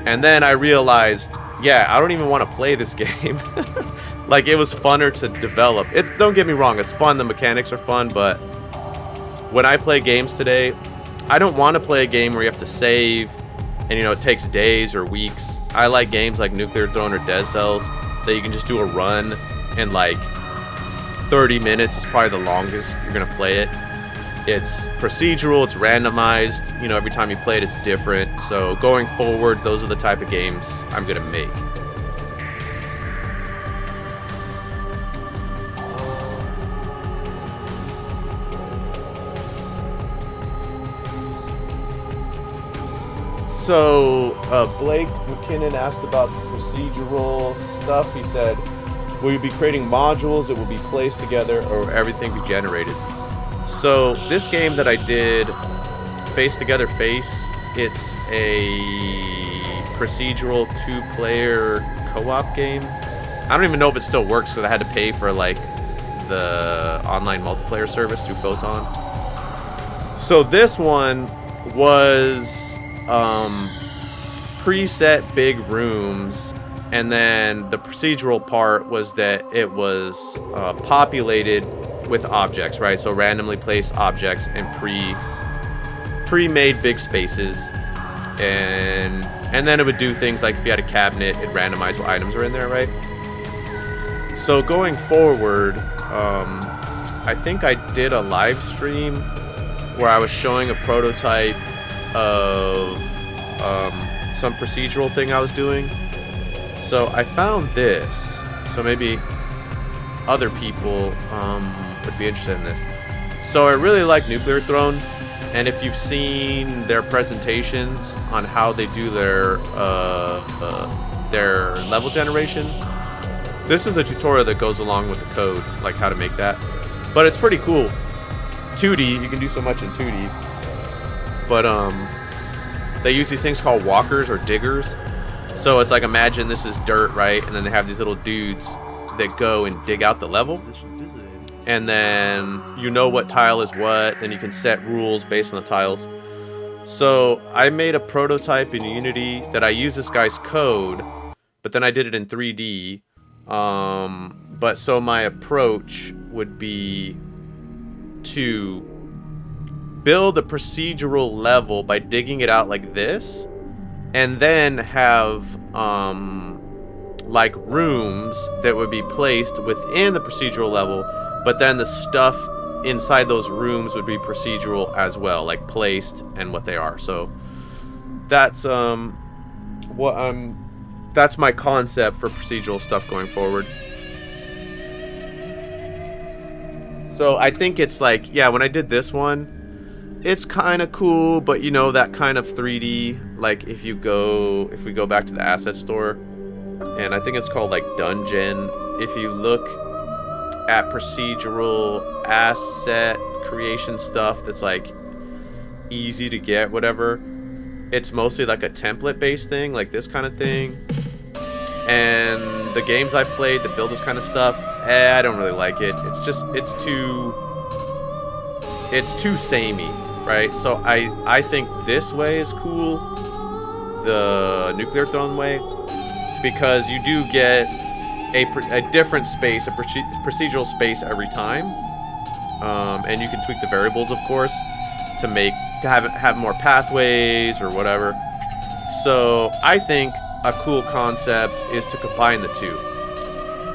And then I realized, yeah, I don't even want to play this game. Like, it was funner to develop. Don't get me wrong, it's fun, the mechanics are fun, but when I play games today, I don't want to play a game where you have to save, and you know, it takes days or weeks. I like games like Nuclear Throne or Dead Cells that you can just do a run in like 30 minutes is probably the longest you're gonna play it. It's procedural, it's randomized, you know, every time you play it it's different. So going forward, those are the type of games I'm gonna make. So, Blake McKinnon asked about the procedural stuff. He said, will you be creating modules that will be placed together, or will everything be generated? So, this game that I did, Face Together Face, it's a procedural 2-player co-op game. I don't even know if it still works, because I had to pay for, like, the online multiplayer service through Photon. So, this one was preset big rooms, and then the procedural part was that it was populated with objects, right? So randomly placed objects in pre-made big spaces, and then it would do things like if you had a cabinet, it randomized what items are in there, right? So going forward, I think I did a live stream where I was showing a prototype of some procedural thing I was doing. So I found this, so maybe other people would be interested in this. So I really like Nuclear Throne, and if you've seen their presentations on how they do their level generation, this is the tutorial that goes along with the code, like how to make that. But it's pretty cool. 2D, you can do so much in 2D. But they use these things called walkers or diggers. So it's like, imagine this is dirt, right? And then they have these little dudes that go and dig out the level. And then you know what tile is what, and you can set rules based on the tiles. So I made a prototype in Unity that I used this guy's code, but then I did it in 3D. But so my approach would be to build a procedural level by digging it out like this, and then have like rooms that would be placed within the procedural level, but then the stuff inside those rooms would be procedural as well, like placed and what they are. So that's that's my concept for procedural stuff going forward. So I think it's like, yeah, when I did this one, it's kind of cool, but you know, that kind of 3D, like if we go back to the asset store, and I think it's called like Dungeon. If you look at procedural asset creation stuff that's like easy to get, whatever, it's mostly like a template based thing, like this kind of thing. And the games I played that build this kind of stuff, I don't really like it. It's too samey, right? So I think this way is cool, the nuclear throne way, because you do get a different space, a procedural space every time, and you can tweak the variables, of course, to have more pathways or whatever. So I think a cool concept is to combine the two,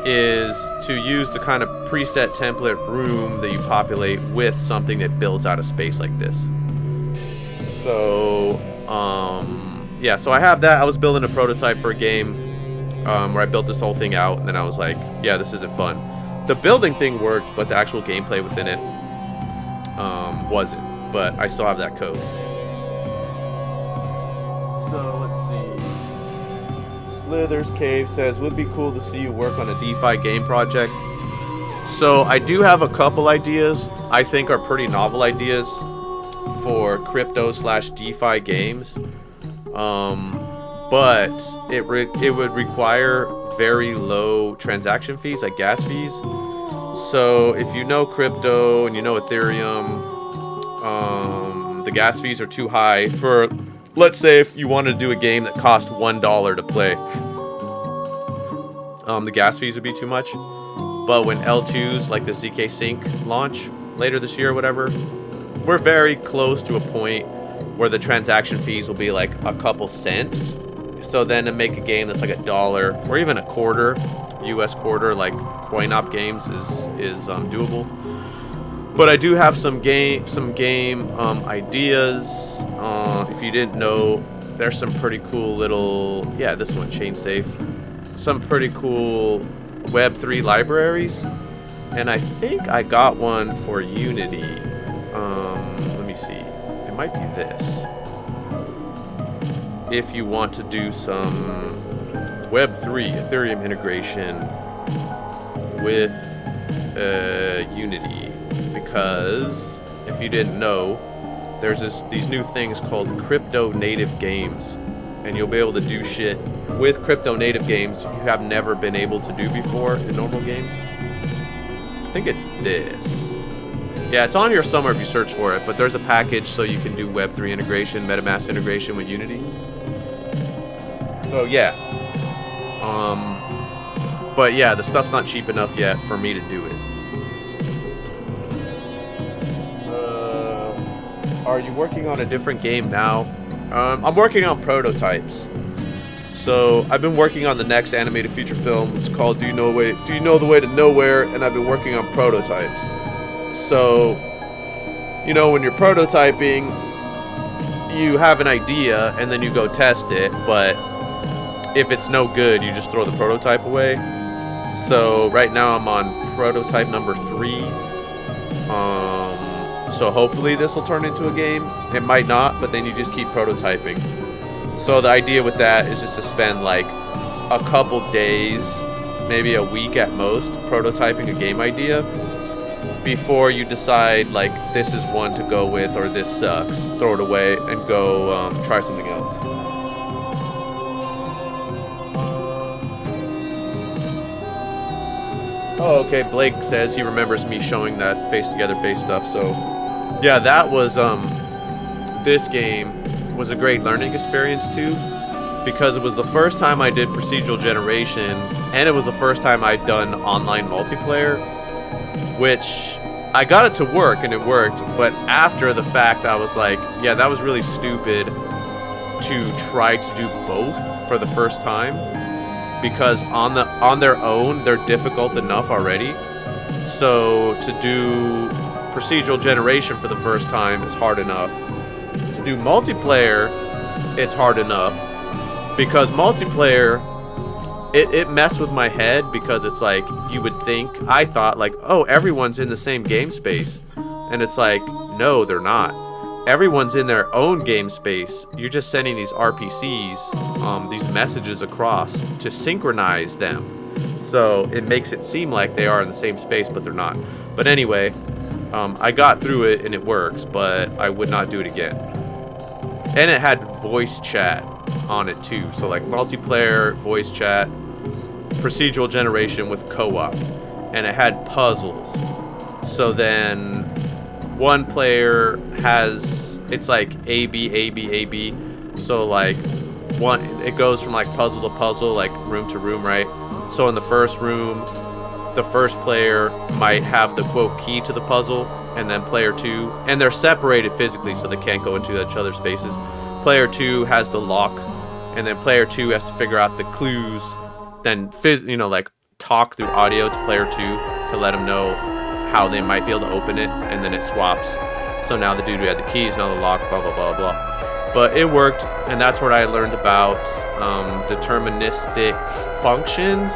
is to use the kind of preset template room that you populate with something that builds out a space like this. So yeah, so I have that. I was building a prototype for a game where I built this whole thing out, and then I was like, yeah, this isn't fun. The building thing worked, but the actual gameplay within it wasn't. But I still have that code. So let's see. Slither's Cave says, would be cool to see you work on a DeFi game project. So I do have a couple ideas I think are pretty novel ideas for crypto/DeFi games. But it would require very low transaction fees, like gas fees. So if you know crypto and you know Ethereum, the gas fees are too high for, let's say, if you wanted to do a game that cost $1 to play. The gas fees would be too much. But when L2s like the ZK Sync launch later this year or whatever, we're very close to a point where the transaction fees will be like a couple cents. So then to make a game that's like $1 or even a quarter, US quarter, like coin-op games is doable. But I do have some game ideas. If you didn't know, there's some pretty cool little, yeah, this one, Chain Safe. Some pretty cool Web3 libraries, and I think I got one for Unity. Let me see. It might be this. If you want to do some Web3 Ethereum integration with Unity, because if you didn't know, there's these new things called crypto native games, and you'll be able to do shit with crypto native games you have never been able to do before in normal games. I think it's this. Yeah, it's on here somewhere if you search for it, but there's a package so you can do Web3 integration, MetaMask integration with Unity. So yeah. But yeah, the stuff's not cheap enough yet for me to do it. Are you working on a different game now? I'm working on prototypes. So I've been working on the next animated feature film. It's called Do You Know the Way to Nowhere? And I've been working on prototypes. So, you know, when you're prototyping, you have an idea and then you go test it, but if it's no good, you just throw the prototype away. So right now I'm on prototype number 3. So hopefully this will turn into a game. It might not, but then you just keep prototyping. So the idea with that is just to spend like a couple days, maybe a week at most, prototyping a game idea. before you decide like this is one to go with or this sucks. Throw it away and go try something else. Oh, okay. Blake says he remembers me showing that face together face stuff. So, yeah, that was this game was a great learning experience too, because it was the first time I did procedural generation, and it was the first time I'd done online multiplayer, which I got it to work and it worked. But after the fact, I was like, yeah, that was really stupid to try to do both for the first time. Because on their own, they're difficult enough already. So to do procedural generation for the first time is hard enough. To do multiplayer, it's hard enough. Because multiplayer, it messed with my head, because it's like, you would think, I thought like, oh, everyone's in the same game space. And it's like, no, they're not. Everyone's in their own game space. You're just sending these RPCs, these messages across to synchronize them. So it makes it seem like they are in the same space, but they're not. But anyway, I got through it and it works, but I would not do it again. And it had voice chat on it too. So like multiplayer, voice chat, procedural generation with co-op. And it had puzzles. So then one player has, it's like A, B, A, B, A, B. So like it goes from like puzzle to puzzle, like room to room, right? So in the first room, the first player might have the quote key to the puzzle, and then player 2, and they're separated physically so they can't go into each other's spaces. Player 2 has the lock, and then player 2 has to figure out the clues, then like talk through audio to player 2 to let them know how they might be able to open it, and then it swaps. So now the dude who had the keys, now the lock, blah, blah, blah, blah. But it worked, and that's what I learned about deterministic functions,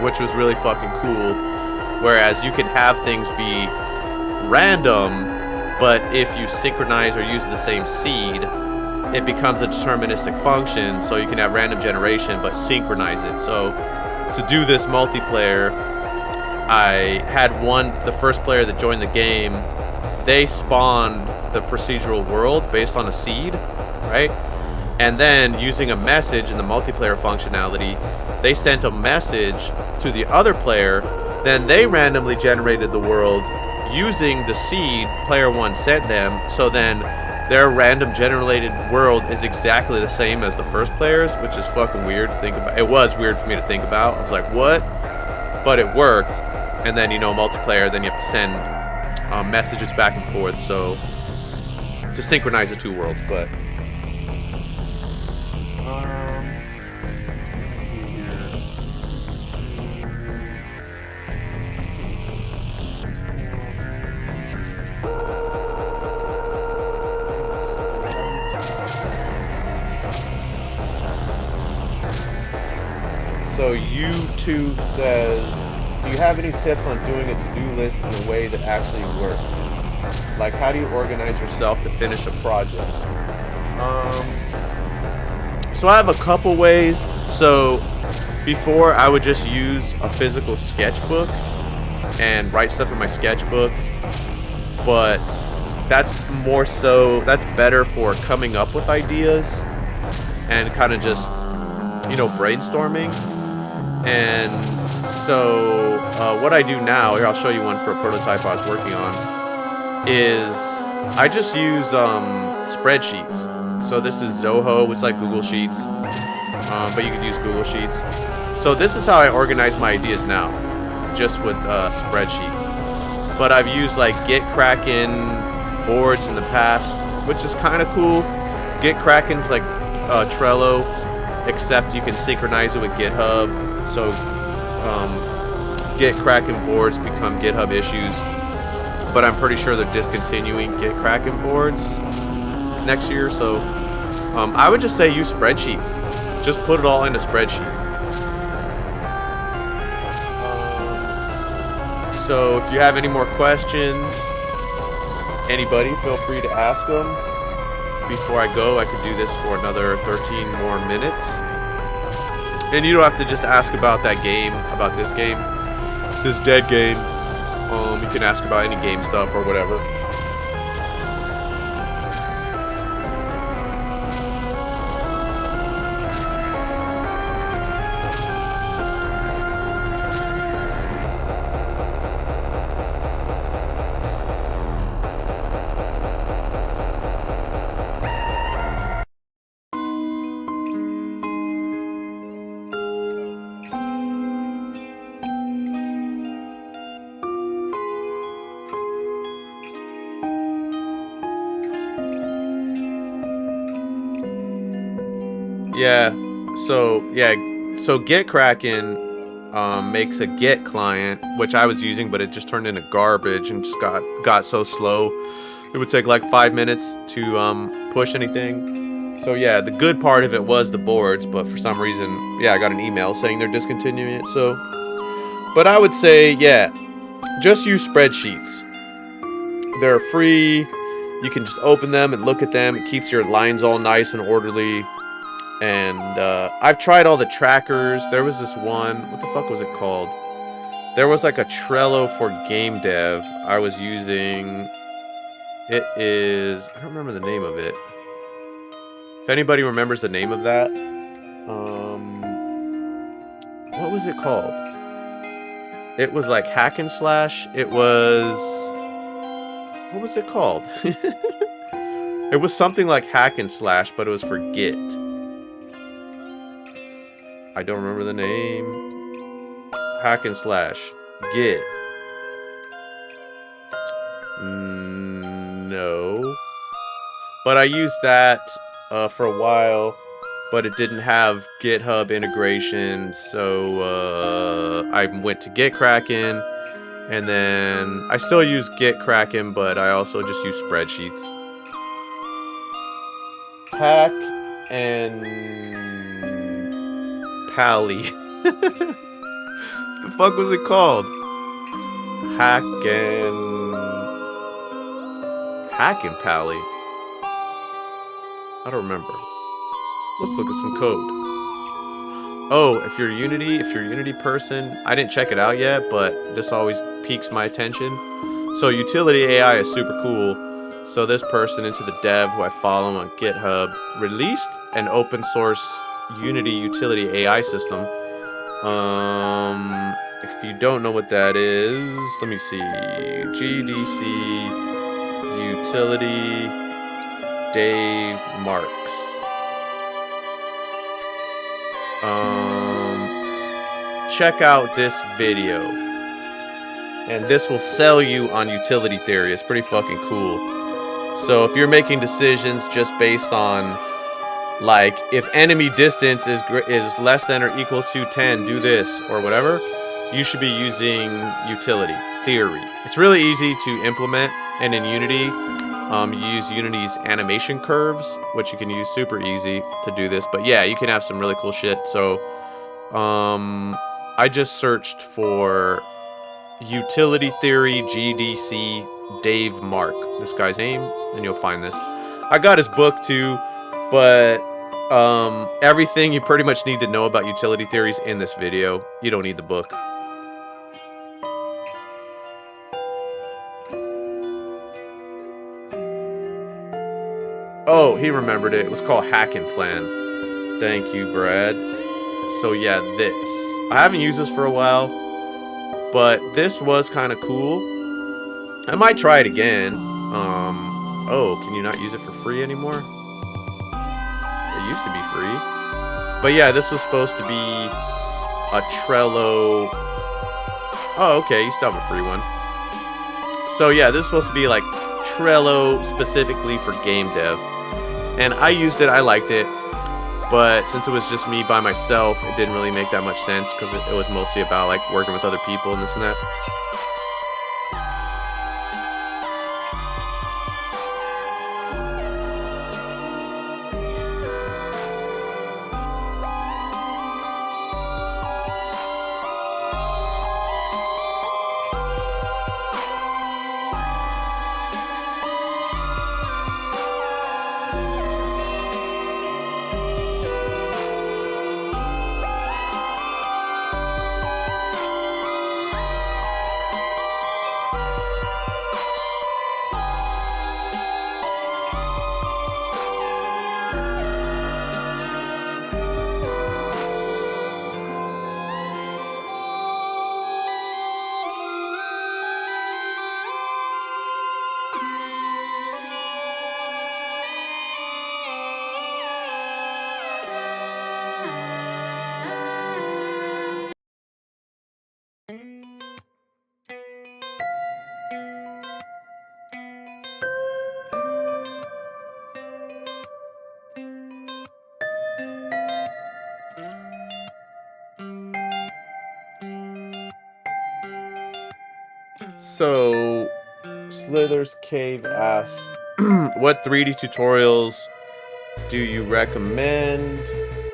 which was really fucking cool. Whereas you can have things be random, but if you synchronize or use the same seed, it becomes a deterministic function, so you can have random generation, but synchronize it. So to do this multiplayer, I had the first player that joined the game, they spawned the procedural world based on a seed, right? And then using a message in the multiplayer functionality, they sent a message to the other player, then they randomly generated the world using the seed player 1 sent them. So then their random generated world is exactly the same as the first player's, which is fucking weird to think about. It was weird for me to think about. I was like, what? But it worked. And then, multiplayer, then you have to send messages back and forth, so to synchronize the two worlds. But let's see here. So YouTube says, do you have any tips on doing a to-do list in a way that actually works? Like, how do you organize yourself to finish a project? So I have a couple ways. So before, I would just use a physical sketchbook and write stuff in my sketchbook. But that's better for coming up with ideas and kind of just, brainstorming. And so what I do now, here I'll show you one for a prototype I was working on, is I just use spreadsheets. So this is Zoho, it's like Google Sheets, but you can use Google Sheets. So this is how I organize my ideas now, just with spreadsheets. But I've used like GitKraken boards in the past, which is kind of cool. GitKraken's like Trello, except you can synchronize it with GitHub. So GitKraken boards become GitHub issues, but I'm pretty sure they're discontinuing GitKraken boards next year. So I would just say use spreadsheets. Just put it all in a spreadsheet. So if you have any more questions, anybody, feel free to ask them. Before I go, I could do this for another 13 more minutes. And you don't have to just ask about that game, about this game, this dead game. You can ask about any game stuff or whatever. Yeah, so GetKraken makes a Git client, which I was using, but it just turned into garbage and just got so slow. It would take like 5 minutes to push anything. So yeah, the good part of it was the boards, but for some reason, yeah, I got an email saying they're discontinuing it. So, but I would say, yeah, just use spreadsheets. They're free. You can just open them and look at them. It keeps your lines all nice and orderly. And I've tried all the trackers. There was this one. What the fuck was it called? There was like a Trello for game dev I was using. It is... I don't remember the name of it. If anybody remembers the name of that. What was it called? It was like hack and slash. It was... What was it called? It was something like hack and slash, but it was for Git. I don't remember the name. Hack and slash. Git. No. But I used that for a while, but it didn't have GitHub integration, so I went to GetKraken, and then I still use GetKraken, but I also just use spreadsheets. Hack and Pally. The fuck was it called? Hack and Pally. I don't remember. Let's look at some code. Oh, if you're a Unity person, I didn't check it out yet, but this always piques my attention. So utility AI is super cool. So this person into the dev who I follow on GitHub released an open source Unity utility AI system. If you don't know what that is, let me see. GDC utility Dave Marks. Check out this video, and this will sell you on utility theory. It's pretty fucking cool. So if you're making decisions just based on, like, if enemy distance is less than or equal to 10, do this or whatever, you should be using utility theory. It's really easy to implement, and in Unity, you use Unity's animation curves, which you can use super easy to do this. But yeah, you can have some really cool shit. So I just searched for utility theory GDC Dave Mark, this guy's name, and you'll find this. I got his book too, but everything you pretty much need to know about utility theories in this video. You don't need the book. Oh, he remembered it. It was called Hack and Plan. Thank you, Brad. So yeah, this. I haven't used this for a while, but this was kind of cool. I might try it again. Oh, can you not use it for free anymore? It used to be free. But yeah, this was supposed to be a Trello. Oh, okay, you still have a free one. So yeah, this is supposed to be like Trello specifically for game dev. And I used it, I liked it. But since it was just me by myself, it didn't really make that much sense because it was mostly about like working with other people and this and that. So, Slither's Cave asks, what 3D tutorials do you recommend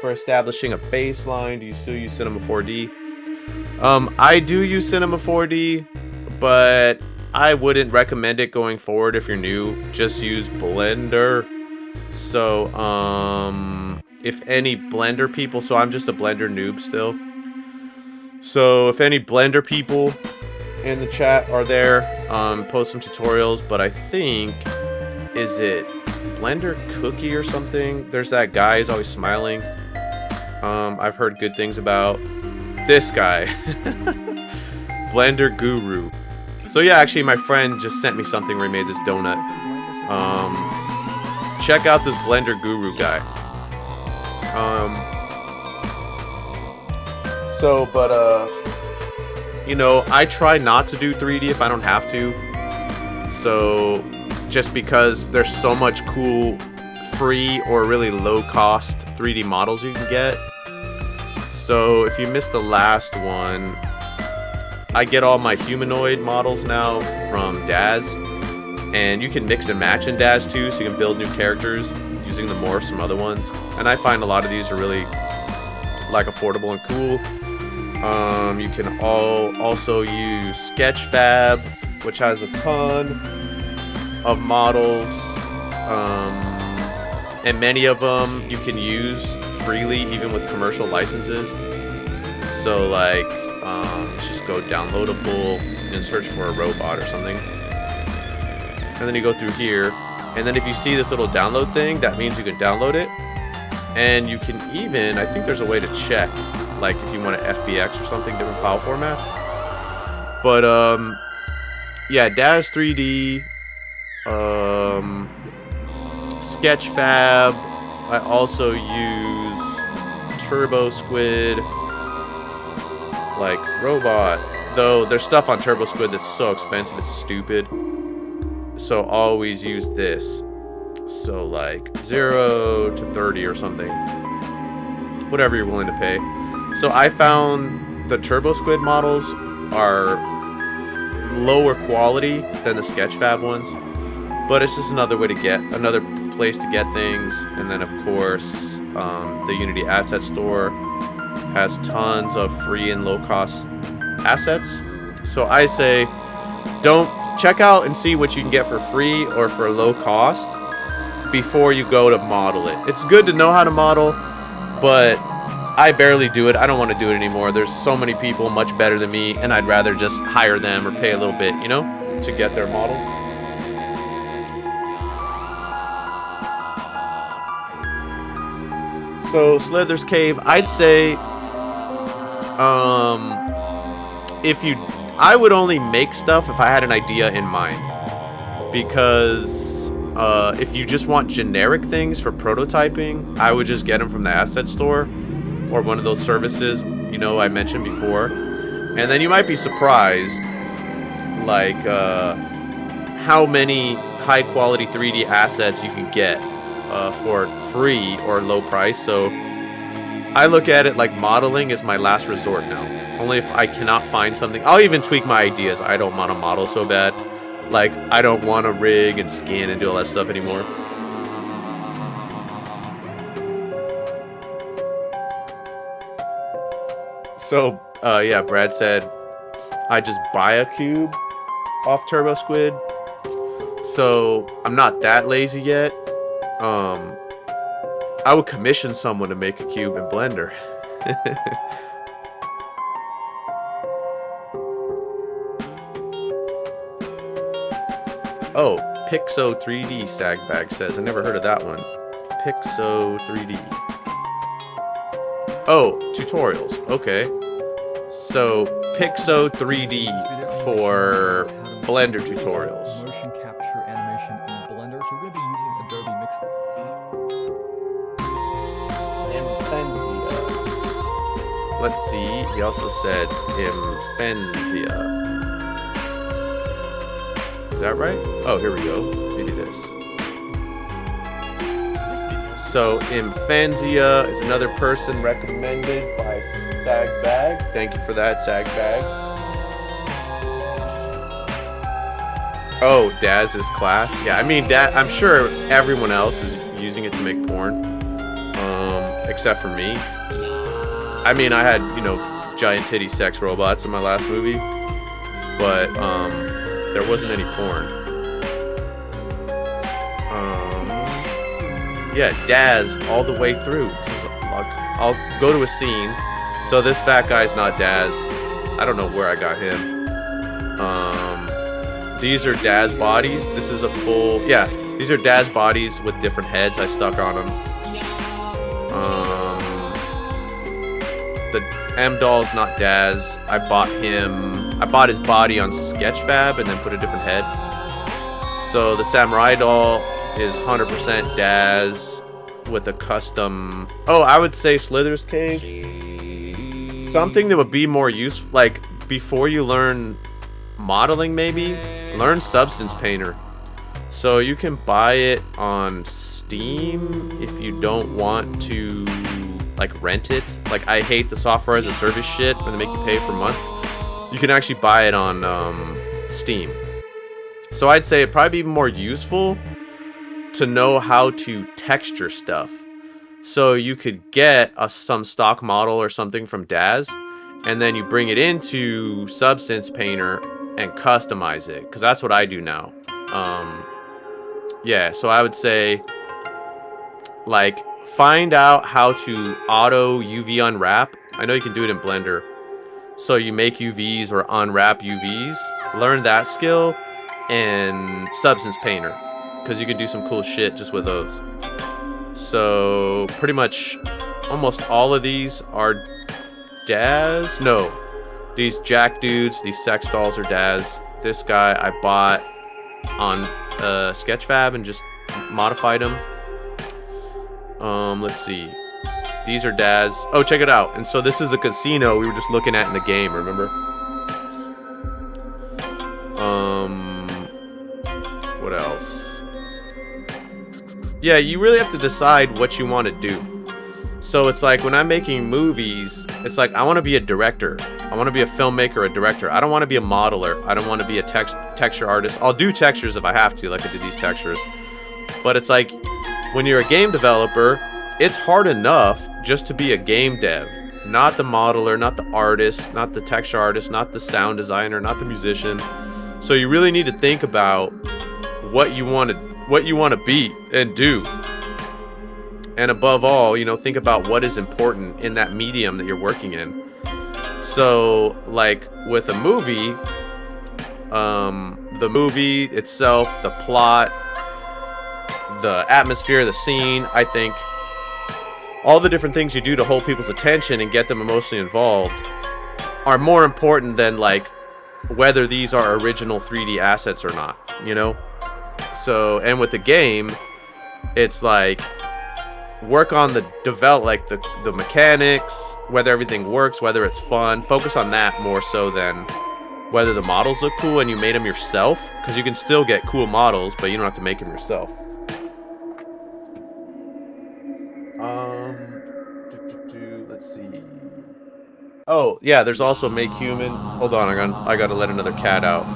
for establishing a baseline? Do you still use Cinema 4D? I do use Cinema 4D, but I wouldn't recommend it going forward if you're new. Just use Blender. So, if any Blender people, so I'm just a Blender noob still. So if any Blender people in the chat are there, post some tutorials. But I think, is it Blender Cookie or something? There's that guy, he's always smiling. I've heard good things about this guy. Blender Guru. So yeah, actually my friend just sent me something where he made this donut. Check out this Blender Guru guy. You know, I try not to do 3D if I don't have to. So, just because there's so much cool, free, or really low-cost 3D models you can get. So, if you missed the last one, I get all my humanoid models now from Daz. And you can mix and match in Daz too, so you can build new characters using the morphs from other ones. And I find a lot of these are really like affordable and cool. You can also use Sketchfab, which has a ton of models, and many of them you can use freely, even with commercial licenses. So like, let's just go downloadable and search for a robot or something. And then you go through here, and then if you see this little download thing, that means you can download it. And you can even, I think there's a way to check, like if you want to FBX or something, different file formats. But yeah, Daz 3D, Sketchfab. I also use Turbo Squid, like Robot. Though there's stuff on Turbo Squid that's so expensive, it's stupid. So always use this. So like 0 to 30 or something, whatever you're willing to pay. So I found the Turbo Squid models are lower quality than the Sketchfab ones, but it's just another way to get, another place to get things. And then of course, the Unity Asset Store has tons of free and low cost assets. So I say, don't check out and see what you can get for free or for low cost before you go to model it. It's good to know how to model, but I barely do it. I don't want to do it anymore. There's so many people much better than me, and I'd rather just hire them or pay a little bit, you know, to get their models. So Slither's Cave, I'd say, I would only make stuff if I had an idea in mind, because if you just want generic things for prototyping, I would just get them from the asset store or one of those services, you know, I mentioned before. And then you might be surprised, like, how many high quality 3D assets you can get for free or low price. So I look at it like modeling is my last resort now. Only if I cannot find something. I'll even tweak my ideas. I don't want to model so bad. Like, I don't want to rig and skin and do all that stuff anymore. So, yeah, Brad said, I just buy a cube off Turbo Squid. So, I'm not that lazy yet. I would commission someone to make a cube in Blender. Oh, Pixo 3D Sagbag says. I never heard of that one. Pixo 3D. Oh, tutorials. Okay. So, Pixo 3D for Blender tutorials. Motion capture animation in Blender. So we're going to be using Adobe Mixer. Let's see. He also said Infendia. Is that right? Oh, here we go. Maybe this. So, Infanzia is another person recommended by Sagbag. Thank you for that, Sagbag. Oh, Daz's class. Yeah, I mean, I'm sure everyone else is using it to make porn, except for me. I mean, I had, you know, giant titty sex robots in my last movie, but there wasn't any porn. Yeah, Daz all the way through. This is, I'll go to a scene. So this fat guy's not Daz. I don't know where I got him. These are Daz bodies. This is a full, yeah, these are Daz bodies with different heads I stuck on them. The M doll's not Daz. I bought his body on Sketchfab and then put a different head. So the Samurai doll is 100% Daz with a custom, oh, I would say Slither's Cave. Something that would be more useful, like before you learn modeling, maybe learn Substance Painter. So you can buy it on Steam if you don't want to like rent it. Like, I hate the software as a service shit when they make you pay per month. You can actually buy it on Steam. So I'd say it'd probably be more useful to know how to texture stuff. So you could get some stock model or something from Daz, and then you bring it into Substance Painter and customize it, because that's what I do now. Yeah, so I would say, like, find out how to auto UV unwrap. I know you can do it in Blender. So you make UVs or unwrap UVs. Learn that skill in Substance Painter, because you can do some cool shit just with those. So pretty much almost all of these are Daz. No, these Jack dudes, these sex dolls are Daz. This guy I bought on Sketchfab and just modified him. Let's see. These are Daz. Oh, check it out. And so this is a casino we were just looking at in the game, remember? What else? Yeah, you really have to decide what you want to do. So it's like when I'm making movies, it's like I want to be a director. I want to be a filmmaker, a director. I don't want to be a modeler. I don't want to be a texture artist. I'll do textures if I have to, like I did these textures. But it's like when you're a game developer, it's hard enough just to be a game dev. Not the modeler, not the artist, not the texture artist, not the sound designer, not the musician. So you really need to think about what you want to be and do. And above all, you know, think about what is important in that medium that you're working in. So, like with a movie, the movie itself, the plot, the atmosphere, the scene, I think all the different things you do to hold people's attention and get them emotionally involved are more important than like whether these are original 3D assets or not, you know? So, and with the game, it's like work on the the mechanics, whether everything works, whether it's fun. Focus on that more so than whether the models look cool and you made them yourself, because you can still get cool models, but you don't have to make them yourself. Let's see. Oh, yeah, there's also Make Human. Hold on, I gotta let another cat out.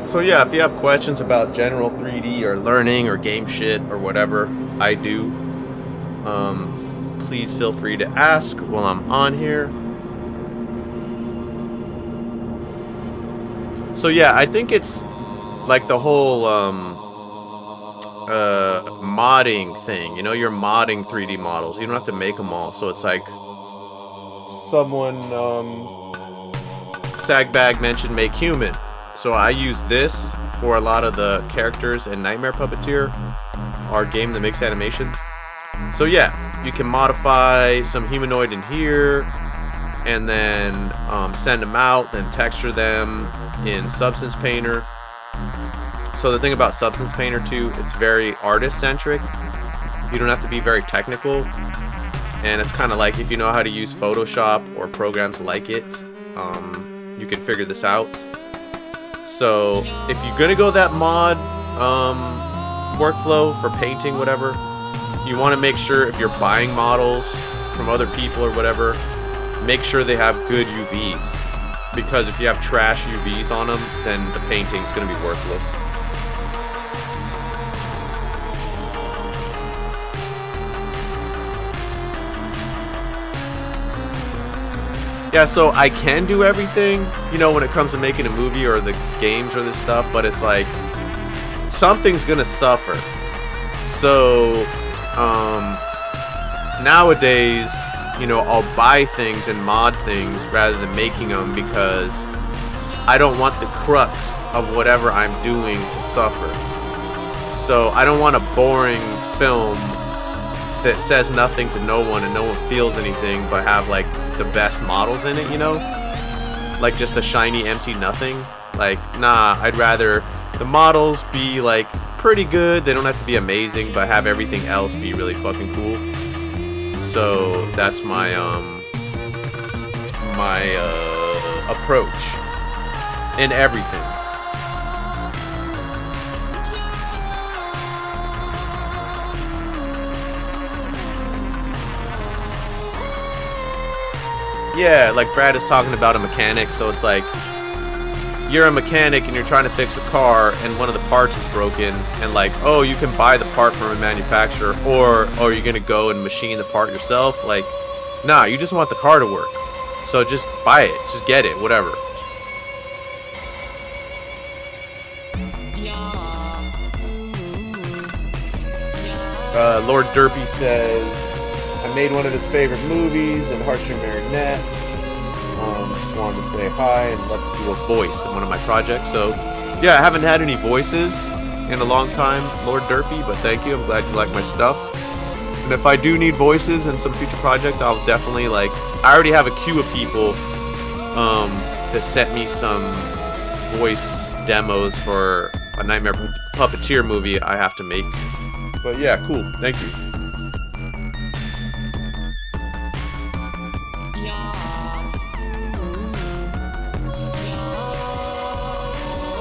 So yeah, if you have questions about general 3D or learning or game shit or whatever I do, please feel free to ask while I'm on here. So yeah, I think it's like the whole modding thing. You know, you're modding 3D models. You don't have to make them all. So it's like someone, Sagbag mentioned Make Human. So I use this for a lot of the characters in Nightmare Puppeteer, our game that makes animations. So yeah, you can modify some humanoid in here, and then send them out, then texture them in Substance Painter. So the thing about Substance Painter too, it's very artist-centric. You don't have to be very technical. And it's kind of like if you know how to use Photoshop or programs like it, you can figure this out. So if you're gonna go that mod workflow for painting, whatever, you want to make sure if you're buying models from other people or whatever, make sure they have good UVs, because if you have trash UVs on them, then the painting's gonna be worthless. Yeah, so I can do everything, you know, when it comes to making a movie or the games or this stuff, but it's like, something's gonna suffer. So, nowadays, you know, I'll buy things and mod things rather than making them, because I don't want the crux of whatever I'm doing to suffer. So I don't want a boring film that says nothing to no one and no one feels anything, but have like the best models in it, you know? Like just a shiny empty nothing. Like, nah, I'd rather the models be like pretty good. They don't have to be amazing, but have everything else be really fucking cool. So that's my approach in everything. Yeah, like Brad is talking about a mechanic, so it's like you're a mechanic and you're trying to fix a car and one of the parts is broken, and like, oh, you can buy the part from a manufacturer, or you're gonna go and machine the part yourself. Like, nah, you just want the car to work, so just buy it, just get it, whatever. Lord Derpy says, I made one of his favorite movies in Heartstring Marionette. Just wanted to say hi and love to do a voice in one of my projects. So, yeah, I haven't had any voices in a long time, Lord Derpy, but thank you. I'm glad you like my stuff. And if I do need voices in some future project, I'll definitely, like, I already have a queue of people that sent me some voice demos for a Nightmare Puppeteer movie I have to make. But yeah, cool. Thank you.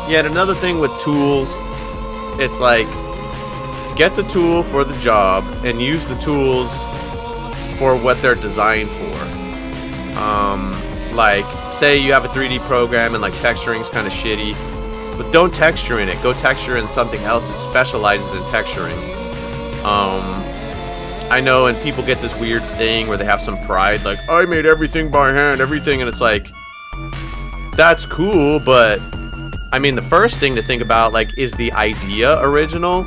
Yeah, and another thing with tools, it's like, get the tool for the job and use the tools for what they're designed for. Like, say you have a 3D program and like texturing's kind of shitty, but don't texture in it. Go texture in something else that specializes in texturing. I know, and people get this weird thing where they have some pride, like, I made everything by hand, everything, and it's like, that's cool, but I mean, the first thing to think about, like, is the idea original?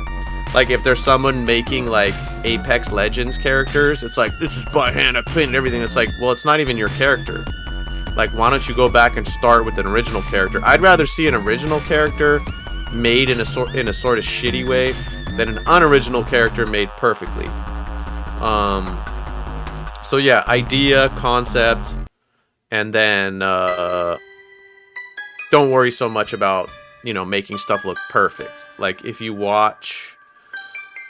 Like, if there's someone making, like, Apex Legends characters, it's like, this is by hand, I painted everything. It's like, well, it's not even your character. Like, why don't you go back and start with an original character? I'd rather see an original character made in a sort of shitty way than an unoriginal character made perfectly. So yeah, idea, concept, and then don't worry so much about, you know, making stuff look perfect. Like, if you watch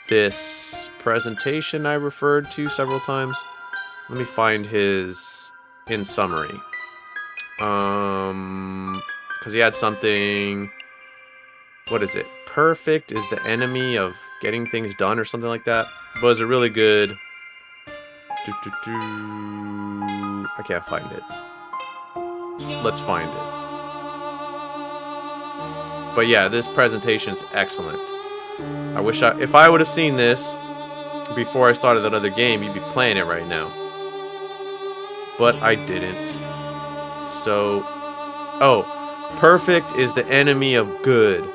this presentation I referred to several times, let me find his in summary. Because he had something, what is it? Perfect is the enemy of getting things done or something like that. But it was a really good... I can't find it. Let's find it. But yeah, this presentation's excellent. I wish if I would have seen this before I started that other game, you'd be playing it right now. But I didn't. So, oh, perfect is the enemy of good.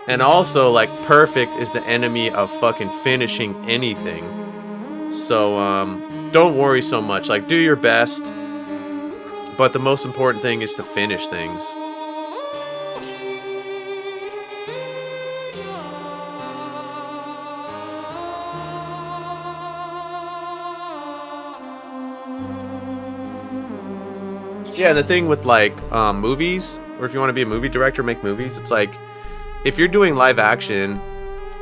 And also, like, perfect is the enemy of fucking finishing anything. So, don't worry so much. Like, do your best. But the most important thing is to finish things. Yeah, the thing with, like, movies, or if you want to be a movie director, make movies, it's like, if you're doing live action,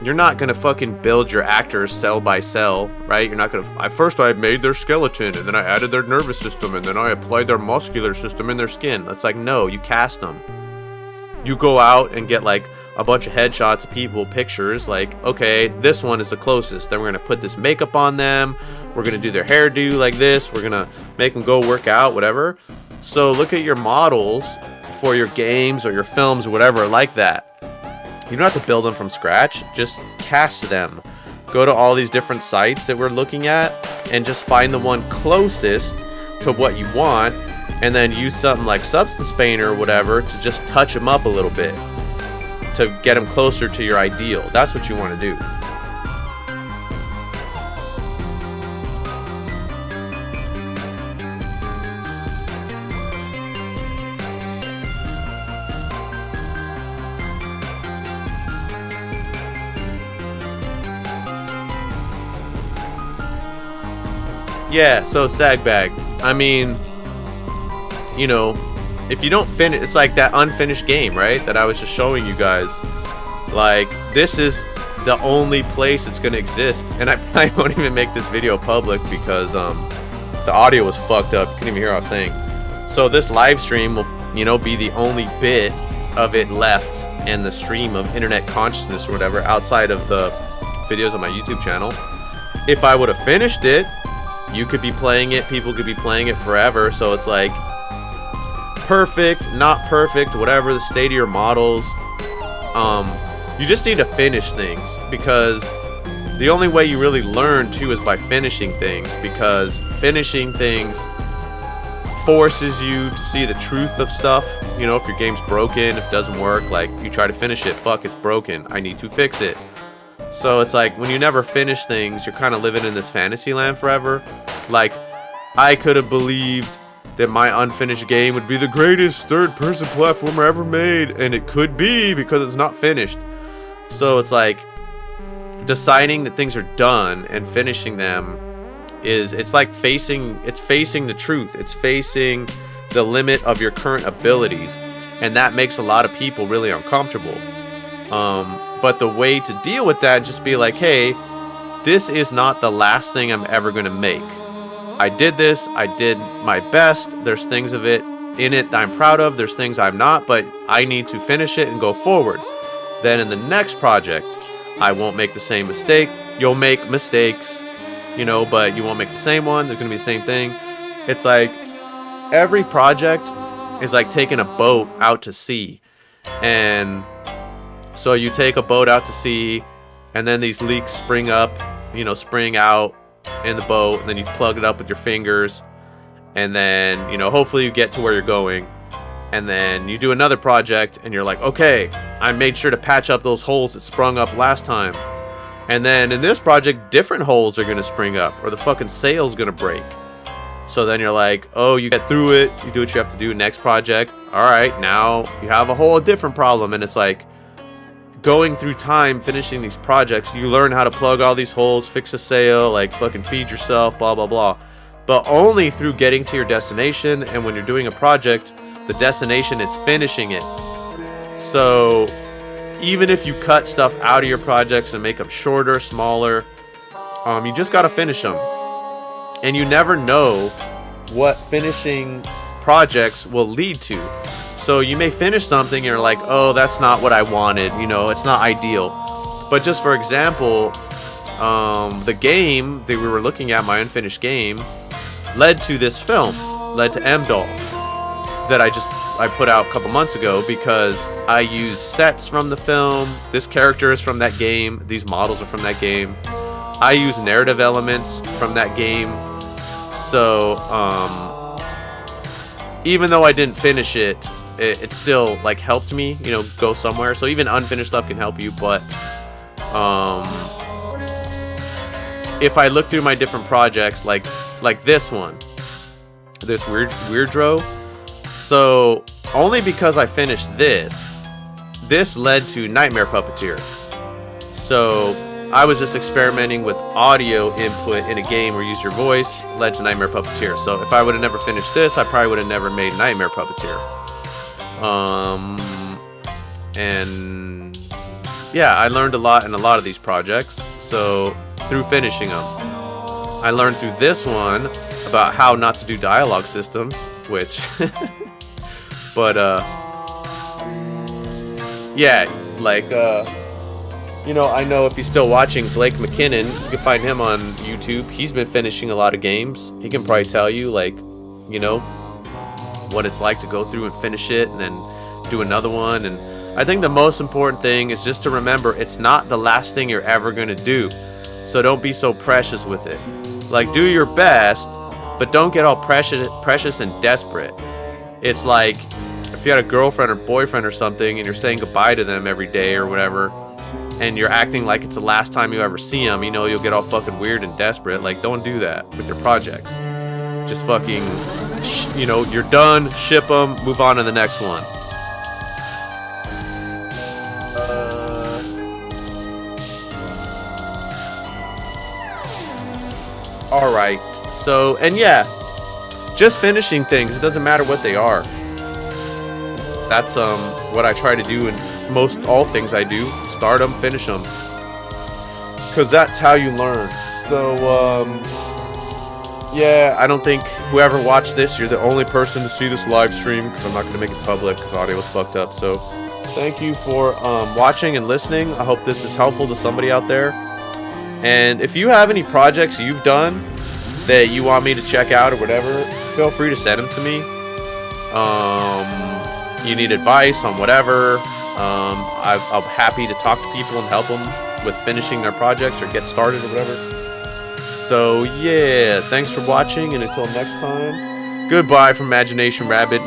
you're not gonna fucking build your actors cell by cell, right? You're not gonna. At first, I made their skeleton, and then I added their nervous system, and then I applied their muscular system in their skin. It's like, no, you cast them. You go out and get like a bunch of headshots of people, pictures. Like, okay, this one is the closest. Then we're gonna put this makeup on them. We're gonna do their hairdo like this. We're gonna make them go work out, whatever. So look at your models for your games or your films or whatever like that. You don't have to build them from scratch. Just cast them. Go to all these different sites that we're looking at and just find the one closest to what you want, and then use something like Substance Painter or whatever to just touch them up a little bit to get them closer to your ideal. That's what you want to do. Yeah, so Sagbag, I mean, you know, if you don't finish, it's like that unfinished game, right? That I was just showing you guys. Like, this is the only place it's gonna exist, and I probably won't even make this video public because the audio was fucked up. You couldn't even hear what I was saying. So this live stream will, you know, be the only bit of it left in the stream of internet consciousness or whatever outside of the videos on my YouTube channel. If I would have finished it, you could be playing it, people could be playing it forever. So it's like perfect, not perfect, whatever the state of your models. You just need to finish things, because the only way you really learn too is by finishing things, because finishing things forces you to see the truth of stuff. You know, if your game's broken, if it doesn't work, like you try to finish it, fuck, it's broken, I need to fix it. So it's like when you never finish things, you're kind of living in this fantasy land forever. Like, I could have believed that my unfinished game would be the greatest third-person platformer ever made, and it could be because it's not finished. So it's like deciding that things are done and finishing them it's like facing the truth. It's facing the limit of your current abilities, and that makes a lot of people really uncomfortable. But the way to deal with that, just be like, hey, this is not the last thing I'm ever going to make. I did this. I did my best. There's things of it in it that I'm proud of. There's things I'm not, but I need to finish it and go forward. Then in the next project, I won't make the same mistake. You'll make mistakes, you know, but you won't make the same one. There's going to be the same thing. It's like every project is like taking a boat out to sea. And so you take a boat out to sea, and then these leaks spring up, you know, spring out in the boat, and then you plug it up with your fingers, and then, you know, hopefully you get to where you're going. And then you do another project, and you're like, okay, I made sure to patch up those holes that sprung up last time. And then in this project, different holes are going to spring up, or the fucking sail's going to break. So then you're like, oh, you get through it, you do what you have to do, next project. All right, now you have a whole different problem. And it's like going through time, finishing these projects, you learn how to plug all these holes, fix a sail, like fucking feed yourself, blah, blah, blah. But only through getting to your destination. And when you're doing a project, the destination is finishing it. So even if you cut stuff out of your projects and make them shorter, smaller, you just got to finish them. And you never know what finishing projects will lead to. So you may finish something and you're like, oh, that's not what I wanted. You know, it's not ideal. But just for example, the game that we were looking at, my unfinished game, led to this film, led to M-Doll, that I put out a couple months ago, because I used sets from the film. This character is from that game. These models are from that game. I use narrative elements from that game. So even though I didn't finish it, it still like helped me, you know, go somewhere. So even unfinished stuff can help you. But if I look through my different projects, like this one, this Weirdro. So only because I finished this led to Nightmare Puppeteer. So I was just experimenting with audio input in a game or use your voice, led to Nightmare Puppeteer. So if I would have never finished this, I probably would have never made Nightmare Puppeteer. And yeah, I learned a lot in a lot of these projects. So through finishing them, I learned through this one about how not to do dialogue systems, which, but yeah, like you know, I know if you're still watching Blake McKinnon, you can find him on YouTube. He's been finishing a lot of games. He can probably tell you, like, you know, what it's like to go through and finish it and then do another one. And I think the most important thing is just to remember it's not the last thing you're ever going to do. So don't be so precious with it. Like, do your best, but don't get all precious and desperate. It's like if you had a girlfriend or boyfriend or something and you're saying goodbye to them every day or whatever, and you're acting like it's the last time you ever see them, you know, you'll get all fucking weird and desperate. Like, don't do that with your projects. Just fucking, you know, you're done, ship them, move on to the next one. Alright, so, and yeah, just finishing things, it doesn't matter what they are. That's what I try to do in most all things I do. Start them, finish them, because that's how you learn. So yeah, I don't think whoever watched this, you're the only person to see this live stream, because I'm not going to make it public because audio was fucked up. So thank you for watching and listening. I hope this is helpful to somebody out there. And if you have any projects you've done that you want me to check out or whatever, feel free to send them to me. You need advice on whatever, I'm happy to talk to people and help them with finishing their projects or get started or whatever. So yeah, thanks for watching, and until next time, goodbye from Imagination Rabbit.